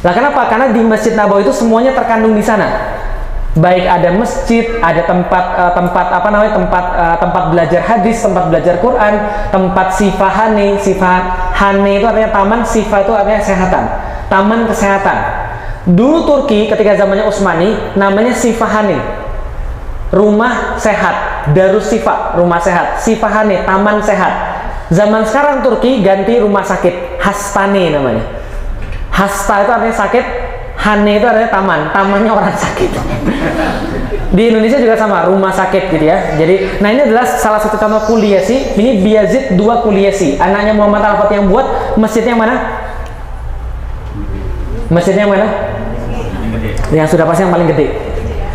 Nah, kenapa? Karena di Masjid Nabawi itu semuanya terkandung di sana. Baik ada masjid, ada tempat belajar hadis, tempat belajar Quran, tempat sifahane. Sifahane itu artinya taman, sifah itu artinya kesehatan. Taman kesehatan. Dulu Turki ketika zamannya Utsmani namanya Sifahane. Rumah sehat, Darus Sifa, rumah sehat. Sifahane, taman sehat. Zaman sekarang Turki ganti rumah sakit, Hastane namanya. Hasta itu artinya sakit, Hane itu artinya taman, tamannya orang sakit. Di Indonesia juga sama, rumah sakit gitu ya. Jadi, nah ini adalah salah satu contoh Kuliesi. Ini Bayezid II Kuliesi, anaknya Muhammad Al-Fatih yang buat. Masjidnya mana? Masjidnya mana? Yang sudah pasti yang paling gede.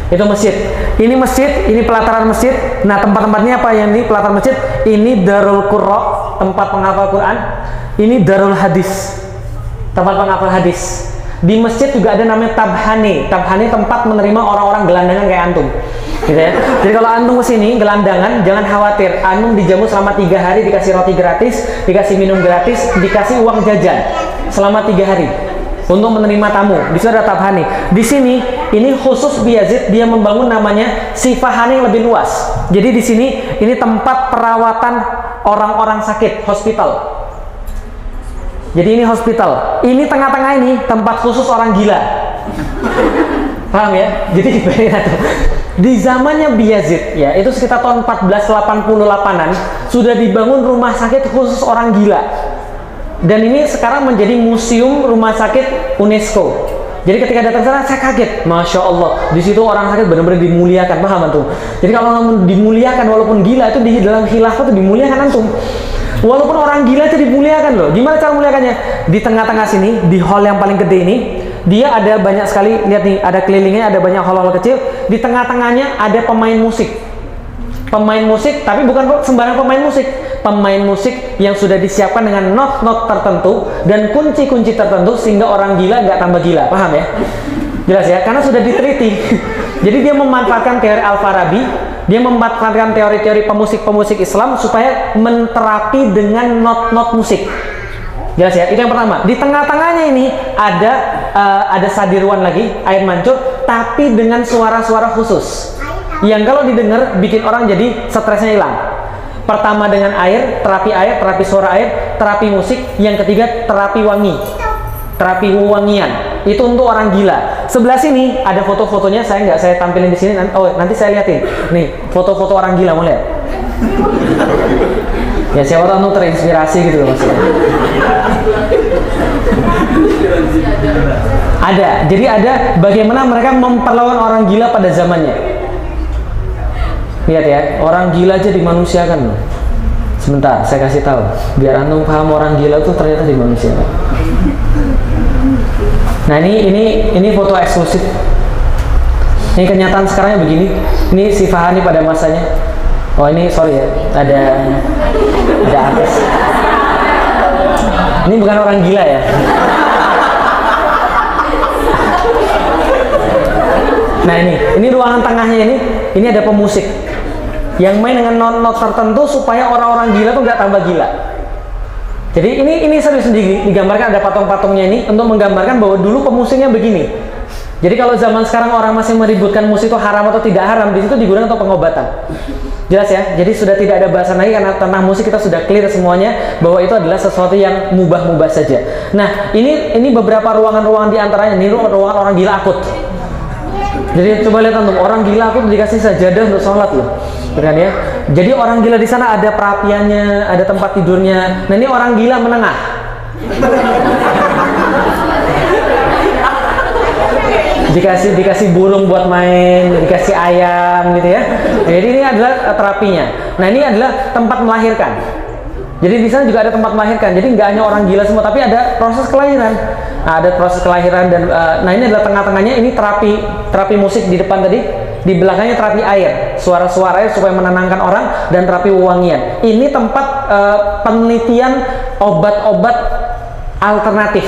Itu masjid. Ini masjid, ini pelataran masjid. Nah, tempat-tempatnya apa yang ini pelataran masjid? Ini Darul Qurra, tempat penghafal Quran. Ini Darul Hadis, tempat penghafal hadis. Di masjid juga ada namanya Tabhani. Tabhani tempat menerima orang-orang gelandangan kayak antum. Gitu ya. Jadi kalau antum kesini gelandangan, jangan khawatir. Antum dijamu selama 3 hari, dikasih roti gratis, dikasih minum gratis, dikasih uang jajan selama 3 hari. Untuk menerima tamu, di situ ada Tabhani. Di sini, ini khusus Yazid, dia membangun namanya Sifahani yang lebih luas. Jadi di sini, ini tempat perawatan orang-orang sakit, hospital. Jadi ini hospital. Ini tengah-tengah ini tempat khusus orang gila. Paham ya? Jadi di zamannya Yazid, ya itu sekitar tahun 1488-an sudah dibangun rumah sakit khusus orang gila. Dan ini sekarang menjadi museum rumah sakit UNESCO. Jadi ketika datang sana saya kaget, masya Allah, di situ orang sakit benar-benar dimuliakan, paham antum? Jadi kalau orang dimuliakan walaupun gila itu di dalam khilafah itu dimuliakan antum. Walaupun orang gila itu dimuliakan loh. Gimana cara muliakannya? Di tengah-tengah sini, di hall yang paling gede ini, dia ada banyak sekali, lihat nih, ada kelilingnya, ada banyak hall-hall kecil. Di tengah-tengahnya ada pemain musik. Pemain musik, tapi bukan sembarang pemain musik. Pemain musik yang sudah disiapkan dengan not-not tertentu dan kunci-kunci tertentu sehingga orang gila nggak tambah gila, paham ya? Jelas ya, karena sudah diteliti. Jadi dia memanfaatkan teori Al-Farabi, dia memanfaatkan teori-teori pemusik-pemusik Islam supaya menterapi dengan not-not musik. Jelas ya, itu yang pertama. Di tengah-tengahnya ini ada sadirwan lagi, air mancur, tapi dengan suara-suara khusus yang kalau didengar bikin orang jadi stresnya hilang. Pertama dengan air, terapi suara air, terapi musik. Yang ketiga terapi wangi, terapi wangian. Itu untuk orang gila. Sebelah sini ada foto-fotonya, saya tampilin di sini. Nanti saya liatin. Nih foto-foto orang gila, mau lihat? Ya siapa tahu terinspirasi gitu loh maksudnya. Jadi ada bagaimana mereka memperlawan orang gila pada zamannya. Lihat ya, orang gila aja dimanusiakan loh. Sebentar, saya kasih tahu biar antum paham orang gila tuh ternyata dimanusiakan. Nah ini foto eksklusif. Ini kenyataan sekarangnya begini. Ini Sifahani pada masanya. Oh ini sorry ya, ada artis. Ini bukan orang gila ya. Nah ini ruangan tengahnya ini ada pemusik yang main dengan not-not tertentu supaya orang-orang gila tuh nggak tambah gila. Jadi ini serius digambarkan, ada patung-patungnya ini untuk menggambarkan bahwa dulu pemusiknya begini. Jadi kalau zaman sekarang orang masih meributkan musik itu haram atau tidak haram, di situ digunakan untuk pengobatan. Jelas ya. Jadi sudah tidak ada bahasan lagi karena tentang musik kita sudah clear semuanya bahwa itu adalah sesuatu yang mubah-mubah saja. Nah ini beberapa ruangan-ruangan di antaranya. Ini ruangan orang gila akut. Jadi coba lihat antum, orang gila akut dikasih sajadah untuk sholat loh. Kan ya. Jadi orang gila di sana ada perapiannya, ada tempat tidurnya. Nah ini orang gila menengah. Dikasih burung buat main, dikasih ayam gitu ya. Jadi ini adalah terapinya. Nah ini adalah tempat melahirkan. Jadi di sana juga ada tempat melahirkan. Jadi nggak hanya orang gila semua, tapi ada proses kelahiran. Nah, ada proses kelahiran dan nah ini adalah tengah-tengahnya ini terapi musik di depan tadi. Di belakangnya terapi air, suara-suara air supaya menenangkan orang dan terapi wewangian. Ini tempat penelitian obat-obat alternatif.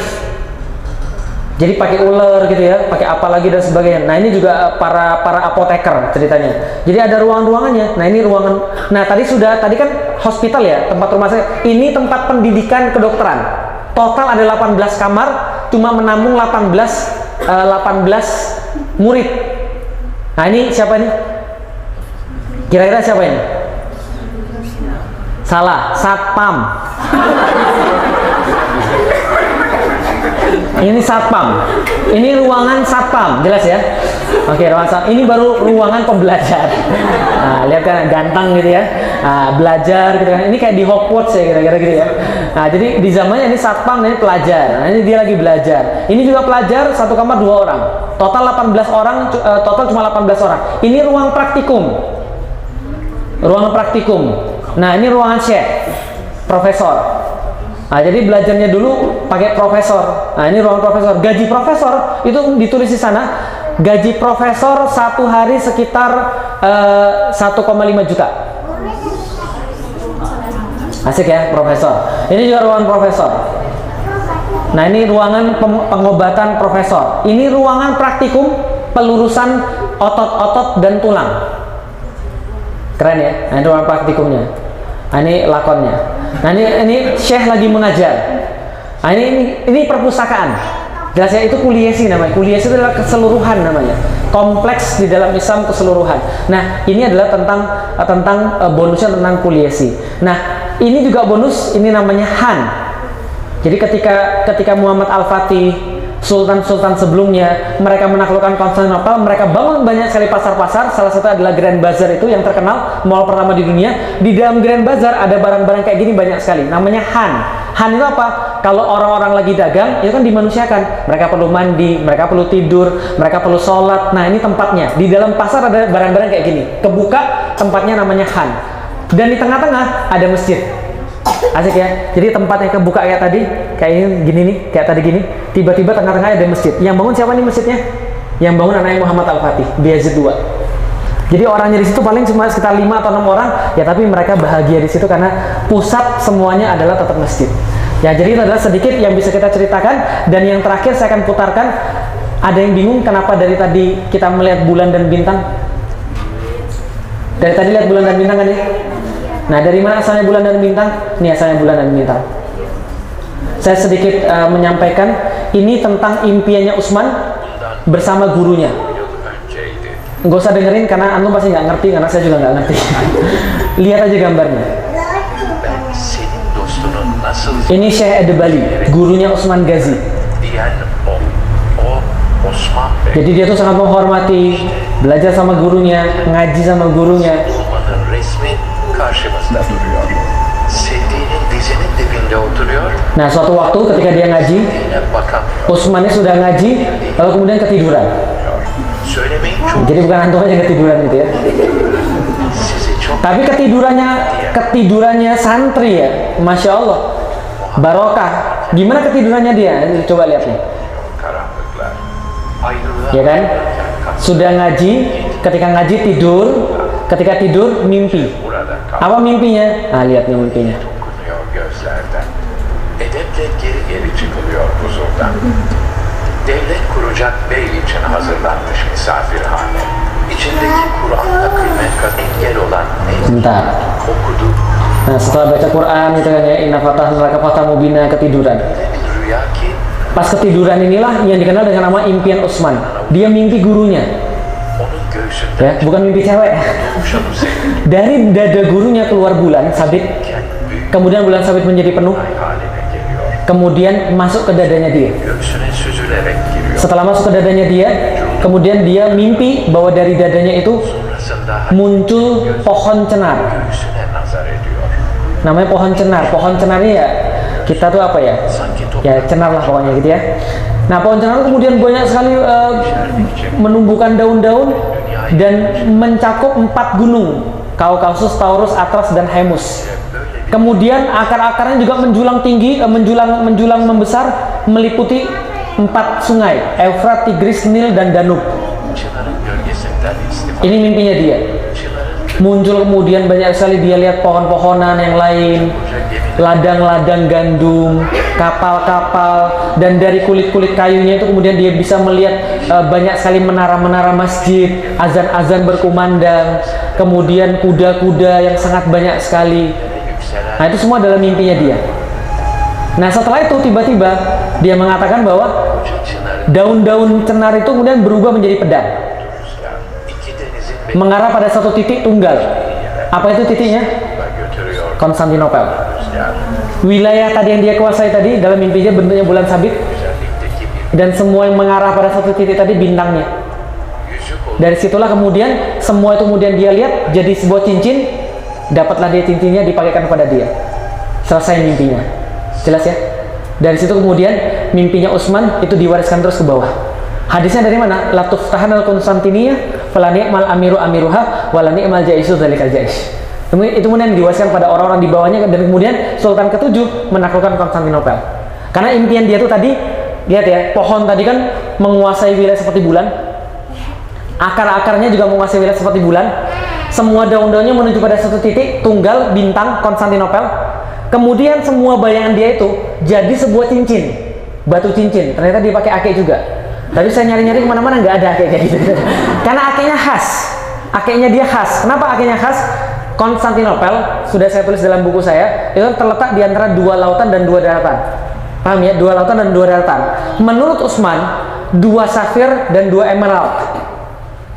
Jadi pakai ular gitu ya, pakai apa lagi dan sebagainya. Nah ini juga para apoteker ceritanya. Jadi ada ruangan-ruangannya. Nah ini ruangan. Nah tadi kan hospital ya, tempat rumah sakit. Ini tempat pendidikan kedokteran. Total ada 18 kamar, cuma menampung 18 murid. Nah ini siapa ini? Kira-kira siapa ini? Salah, satpam. Ini satpam. Ini ruangan satpam, jelas ya? Oke, ruangan satpam. Ini baru ruangan pembelajar. Nah, lihat kan ganteng gitu ya. Nah, belajar gitu kan. Ini kayak di Hogwarts ya kira-kira gitu ya. Nah, jadi di zamannya ini satpam, ini pelajar. Nah, ini dia lagi belajar. Ini juga pelajar, satu kamar 2 orang. Total 18 orang, total cuma 18 orang. Ini ruang praktikum. Ruangan praktikum. Nah, ini ruangan chef, profesor. Nah, jadi belajarnya dulu pakai profesor. Nah, ini ruang profesor. Gaji profesor itu ditulis di sana gaji profesor satu hari sekitar 1,5 juta. Asik ya, profesor. Ini juga ruangan profesor. Nah, ini ruangan pengobatan profesor. Ini ruangan praktikum pelurusan otot-otot dan tulang. Keren ya. Nah, ini ruangan praktikumnya. Nah, ini lakonnya. Nah, ini Syekh lagi mengajar. Nah, ini perpustakaan. Jelas ya, itu kuliasi namanya. Kuliasi itu adalah keseluruhan namanya. Kompleks di dalam Islam keseluruhan. Nah, ini adalah tentang bonusnya tentang kuliasi. Nah, ini juga bonus, ini namanya Han. Jadi ketika Muhammad Al-Fatih, sultan-sultan sebelumnya, mereka menaklukkan Konstantinopel, mereka bangun banyak sekali pasar-pasar. Salah satu adalah Grand Bazaar, itu yang terkenal, mall pertama di dunia. Di dalam Grand Bazaar ada barang-barang kayak gini banyak sekali. Namanya Han. Han itu apa? Kalau orang-orang lagi dagang, itu kan dimanusiakan. Mereka perlu mandi, mereka perlu tidur, mereka perlu sholat. Nah, ini tempatnya. Di dalam pasar ada barang-barang kayak gini. Kebuka, tempatnya namanya Han. Dan di tengah-tengah ada masjid. Asik ya. Jadi tempatnya kebuka kayak tadi, kayak ini gini nih, kayak tadi gini. Tiba-tiba tengah-tengah ada masjid. Yang bangun siapa nih masjidnya? Yang bangun anaknya Muhammad Al-Fatih, Bayezid II. Jadi orangnya di situ paling cuma sekitar 5 atau 6 orang, ya tapi mereka bahagia di situ karena pusat semuanya adalah tetap masjid. Ya, jadi itu adalah sedikit yang bisa kita ceritakan. Dan yang terakhir saya akan putarkan. Ada yang bingung kenapa dari tadi kita melihat bulan dan bintang? Dari tadi lihat bulan dan bintang kan ya? Nah, dari mana asalnya bulan dan bintang? Ini asalnya bulan dan bintang. Saya sedikit menyampaikan, ini tentang impiannya Utsman bersama gurunya. Nggak usah dengerin karena antum pasti nggak ngerti, karena saya juga nggak ngerti. Lihat aja gambarnya. Ini Syekh Edebali, gurunya Utsman Ghazi. Jadi dia tuh sangat menghormati, belajar sama gurunya, ngaji sama gurunya. Nah, suatu waktu ketika dia ngaji, Utsmannya sudah ngaji, lalu kemudian ketiduran. Jadi bukan antum aja ketiduran gitu ya. Tapi ketidurannya santri ya, masya Allah, barokah. Gimana ketidurannya dia? Coba lihat nih. Ya kan? Sudah ngaji, ketika ngaji tidur, ketika tidur mimpi. Apa mimpinya? Nah, lihat nih mimpinya. Edeple geri çıkılıyor huzurdan. Devlet kuracak bey için hazırlanmış misafirhane. İçindeki Kur'an'la kıymet engel olan Bentar. okudu. Nah, setelah baca Quran itu kan ya, inna fatahna laka fathan mubina, ketiduran. Rüya ki Pas ketiduran inilah yang dikenal dengan nama impian Utsman. Dia mimpi gurunya. onun göğsünden Ya, bukan mimpi cewek. oluşan Hüseyin Dari dada gurunya keluar bulan sabit. büyük Kemudian bulan sabit menjadi penuh. ay haline geliyor. Kemudian masuk ke dadanya dia. Göğsüne süzülerek giriyor. Setelah masuk ke dadanya dia, kemudian dia mimpi bahwa dari dadanya itu Sonrasında muncul pohon cenar. göğsüne nazar ediyor. Namanya pohon cenar. Pohon cenarnya ya, kita tuh apa ya? Sanki Ya cenar lah pokoknya gitu ya. Nah, pohon cenar kemudian banyak sekali menumbuhkan daun-daun dan mencakup 4 gunung, Kaukasus, Taurus, Atlas, dan Hemus. Kemudian akar-akarnya juga menjulang tinggi, menjulang membesar, meliputi 4 sungai, Efrat, Tigris, Nil, dan Danub. Çınarın gölgesinden istifade. Ini mimpinya dia. Çınarın Muncul kemudian banyak sekali dia lihat pohon-pohonan yang lain, ladang-ladang gandum, kapal-kapal, dan dari kulit-kulit kayunya itu kemudian dia bisa melihat banyak sekali menara-menara masjid, azan-azan berkumandang, kemudian kuda-kuda yang sangat banyak sekali. yükselen Nah, itu semua adalah mimpinya dia. Nah, setelah itu tiba-tiba dia mengatakan bahwa koca çınarın daun-daun cenar itu kemudian berubah menjadi pedang, rüzgar iki denizin mengarah pada satu titik tunggal. Apa itu titiknya? bekliyor götürüyor. Konstantinopel. Rüzgar Wilayah tadi yang dia kuasai tadi dalam mimpinya bentuknya bulan sabit, güzellikteki bir dan semua yang mengarah pada satu titik tadi bintangnya. yüzük olur. Dari situlah kemudian semua itu kemudian dia lihat jadi sebuah cincin, dapatlah dia cincinnya dipakaikan kepada dia. Selesai mimpinya. Jelas ya? Dari situ kemudian mimpinya Utsman itu diwariskan terus ke bawah. Hadisnya dari mana? La tuftahanal Konstantiniyah fala ni'mal amiru amiruha wala ni'mal jaisu dzalikal jais. Itu kemudian diwariskan pada orang-orang di bawahnya, dan kemudian Sultan ke-7 menaklukkan Konstantinopel. Karena impian dia tuh tadi, lihat ya, pohon tadi kan menguasai wilayah seperti bulan. akar-akarnya juga menguasai wilayah seperti bulan, semua daun-daunnya menuju pada satu titik tunggal bintang Konstantinopel. Kemudian semua bayangan dia itu jadi sebuah cincin, batu cincin. Ternyata dia pakai akik juga. Tapi saya nyari-nyari kemana-mana nggak ada akiknya gitu. Karena akiknya khas, akiknya dia khas. Kenapa akiknya khas? Konstantinopel, sudah saya tulis dalam buku saya, itu terletak di antara dua lautan dan dua daratan. Paham ya? Dua lautan dan dua daratan. Menurut Utsman, dua safir dan dua emerald.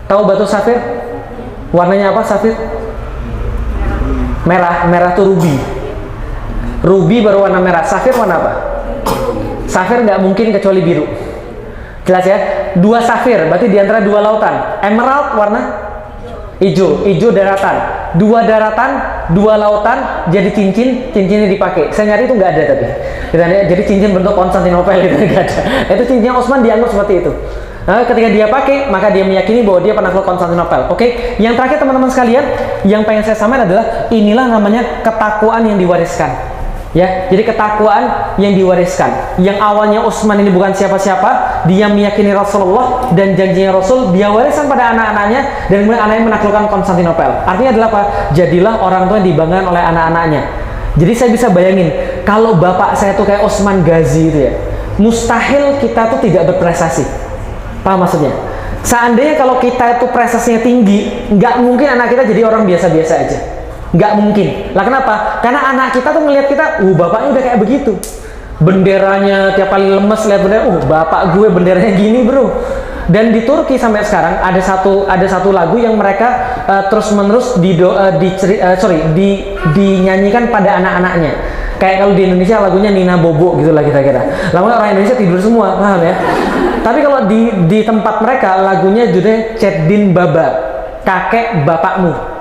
Tahu batu safir? Warnanya apa safir? Merah, merah tuh ruby. Ruby baru warna merah, safir warna apa? Safir nggak mungkin kecuali biru. Jelas ya? Dua safir, berarti di antara dua lautan. Emerald warna hijau, hijau daratan. Dua daratan, dua lautan, jadi cincin, cincinnya dipakai. Saya nyari itu nggak ada tapi. Jadi cincin bentuk Konstantinopel itu nggak ada. Itu cincinnya Utsman dianggap seperti itu. Nah, ketika dia pakai, maka dia meyakini bahwa dia penakluk Konstantinopel. Oke, yang terakhir teman-teman sekalian, yang pengen saya sampaikan adalah inilah namanya ketakwaan yang diwariskan. Ya, jadi ketakwaan yang diwariskan. Yang awalnya Utsman ini bukan siapa-siapa, dia meyakini Rasulullah dan janjinya Rasul, dia wariskan pada anak-anaknya dan kemudian anaknya menaklukkan Konstantinopel. Artinya adalah apa? Jadilah orang tua yang dibanggakan oleh anak-anaknya. Jadi saya bisa bayangin, kalau bapak saya tuh kayak Utsman Ghazi itu ya, mustahil kita tuh tidak berprestasi. Paham maksudnya? Seandainya kalau kita itu prestasinya tinggi, nggak mungkin anak kita jadi orang biasa-biasa aja. Nggak mungkin. Lah kenapa? Karena anak kita tuh ngelihat kita, bapaknya udah kayak begitu. Benderanya tiap kali lemes lihat bendera, bapak gue benderanya gini bro. Dan di Turki sampai sekarang ada satu lagu yang mereka terus-menerus dinyanyikan pada anak-anaknya. Kayak kalau di Indonesia lagunya Nina Bobo gitulah kira-kira. Lalu orang Indonesia tidur semua, paham ya? Tapi kalau di tempat mereka lagunya judulnya Ceddin Baba, kakek bapakmu.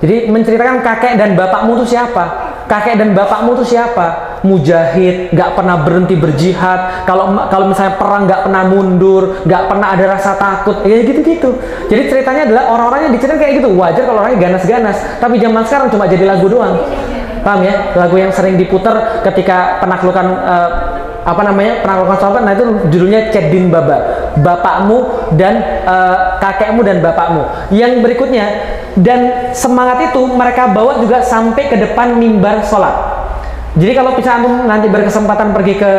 Jadi menceritakan kakek dan bapakmu itu siapa? Kakek dan bapakmu itu siapa? Mujahid, nggak pernah berhenti berjihad. Kalau misalnya perang nggak pernah mundur, nggak pernah ada rasa takut, ya gitu-gitu. Jadi ceritanya adalah orang-orang yang diceritain kayak gitu. Wajar kalau orangnya ganas-ganas. Tapi zaman sekarang cuma jadi lagu doang. Paham ya? Lagu yang sering diputar ketika penaklukan penaklukan sahabat. Nah itu judulnya Ceddin Baba, bapakmu dan kakekmu dan bapakmu. Yang berikutnya, dan semangat itu mereka bawa juga sampai ke depan mimbar sholat. Jadi kalau bisa antum nanti berkesempatan pergi ke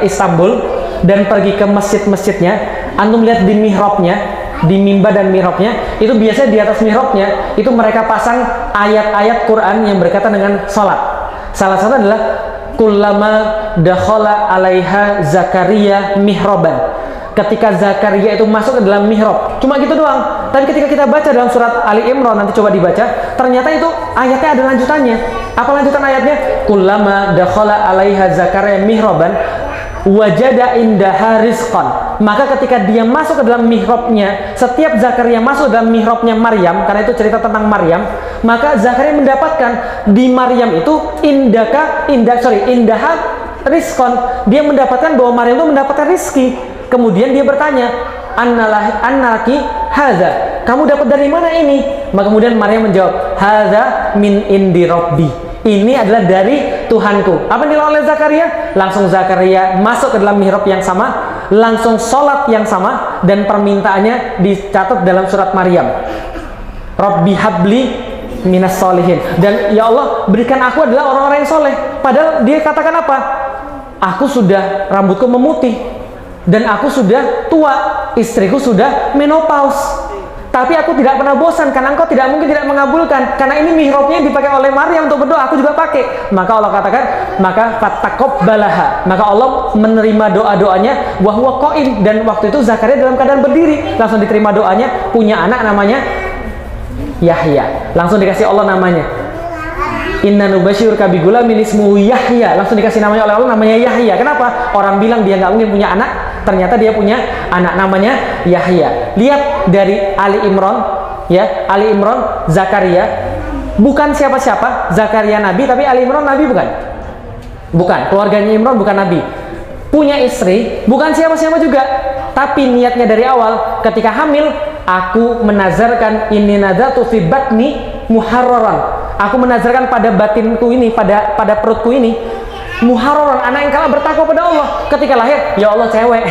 Istanbul dan pergi ke masjid-masjidnya, antum lihat di mihrabnya, di mimbar dan mihrabnya, itu biasanya di atas mihrabnya itu mereka pasang ayat-ayat Quran yang berkaitan dengan sholat. Salah satu adalah kullama dakhala alaiha Zakaria mihraban. Ketika Zakaria itu masuk ke dalam mihrab, cuma gitu doang. Tapi ketika kita baca dalam surat Ali Imran, nanti coba dibaca, ternyata itu ayatnya ada lanjutannya. Apa lanjutan ayatnya? Kullama dakhala alaiha Zakaria mihraban wajada indaha rizqan. Maka ketika dia masuk ke dalam mihrabnya, setiap Zakaria masuk dalam mihrabnya Maryam, karena itu cerita tentang Maryam, maka Zakaria mendapatkan di Maryam itu indaha rizqan. Dia mendapatkan bahwa Maryam itu mendapatkan rizki. Kemudian dia bertanya, annalaki hadza, kamu dapat dari mana ini? Maka kemudian Maryam menjawab, hadza min indi rabbi, ini adalah dari Tuhanku. Apa yang dilakukan oleh Zakaria? Langsung Zakaria masuk ke dalam mihrab yang sama, langsung sholat yang sama, dan permintaannya dicatat dalam surat Maryam, Rabbi habli minas solihin, dan ya Allah berikan aku adalah orang-orang yang soleh. Padahal dia katakan apa? Aku sudah rambutku memutih dan aku sudah tua, istriku sudah menopause, tapi aku tidak pernah bosan karena engkau tidak mungkin tidak mengabulkan, karena ini mihrabnya dipakai oleh Maryam untuk berdoa, aku juga pakai. Maka Allah katakan, maka fattaqabbalaha, maka Allah menerima doa-doanya wa huwa qaim, dan waktu itu Zakaria dalam keadaan berdiri, langsung diterima doanya, punya anak namanya Yahya, langsung dikasih Allah namanya. Inna nubasyirka bigulamin ismuhu Yahya, langsung dikasih namanya oleh Allah, namanya Yahya. Kenapa? Orang bilang dia nggak mungkin punya anak, ternyata dia punya anak namanya Yahya. Lihat dari Ali Imran, ya, Ali Imran, Zakaria, bukan siapa-siapa. Zakaria nabi, tapi Ali Imran nabi bukan? Bukan, keluarganya Imran bukan nabi. Punya istri, bukan siapa-siapa juga. Tapi niatnya dari awal, ketika hamil, aku menazarkan ini nazartu fi batni muharraran. Aku menazarkan pada batinku ini, pada perutku ini, muharraran, anak yang kalah bertakwa pada Allah. Ketika lahir, ya Allah cewek.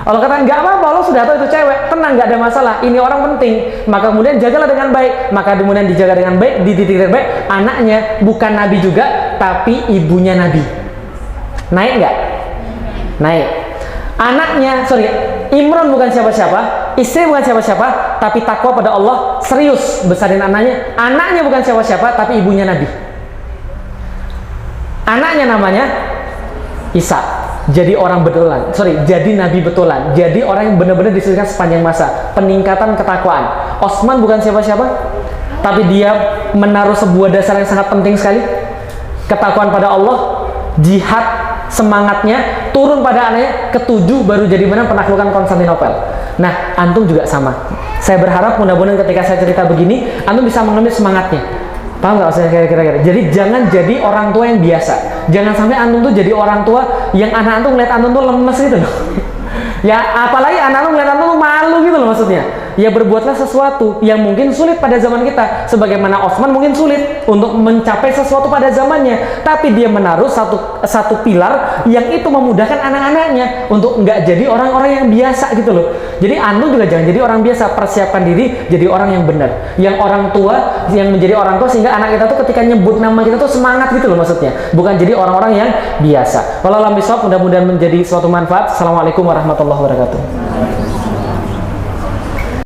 Allah katakan nggak apa-apa, Allah sudah tahu itu cewek, tenang, nggak ada masalah, ini orang penting, maka kemudian jagalah dengan baik, maka kemudian dijaga dengan baik, dididik dengan baik. Anaknya bukan nabi juga, tapi ibunya nabi. Naik nggak? Naik. Anaknya, Imran bukan siapa-siapa, istri bukan siapa-siapa, tapi takwa pada Allah, serius besarin anaknya. Anaknya bukan siapa-siapa, tapi ibunya nabi. Anaknya namanya Isa. Jadi orang betulan, jadi nabi betulan, jadi orang yang benar-benar disebutkan sepanjang masa. Peningkatan ketakwaan. Osman bukan siapa-siapa, tapi dia menaruh sebuah dasar yang sangat penting sekali, ketakwaan pada Allah, jihad, semangatnya turun pada anaknya, ketujuh baru jadi menang penaklukan Konstantinopel. Nah, antum juga sama. Saya berharap mudah-mudahan ketika saya cerita begini, antum bisa mengambil semangatnya. Paham nggak saya kira-kira? Jadi jangan jadi orang tua yang biasa. Jangan sampai antum tuh jadi orang tua yang anak antum ngeliat antum tuh lemes gitu loh. Ya apalagi anak antum ngeliat antum tuh malu gitu loh maksudnya. Ya berbuatlah sesuatu yang mungkin sulit pada zaman kita. Sebagaimana Osman mungkin sulit untuk mencapai sesuatu pada zamannya, tapi dia menaruh satu pilar yang itu memudahkan anak-anaknya untuk nggak jadi orang-orang yang biasa gitu loh. Jadi antum juga jangan jadi orang biasa, persiapkan diri jadi orang yang benar, yang orang tua, yang menjadi orang tua sehingga anak kita tuh ketika nyebut nama kita tuh semangat gitu loh maksudnya, bukan jadi orang-orang yang biasa. Wallahualam bishawab, mudah-mudahan menjadi suatu manfaat. Assalamualaikum warahmatullahi wabarakatuh.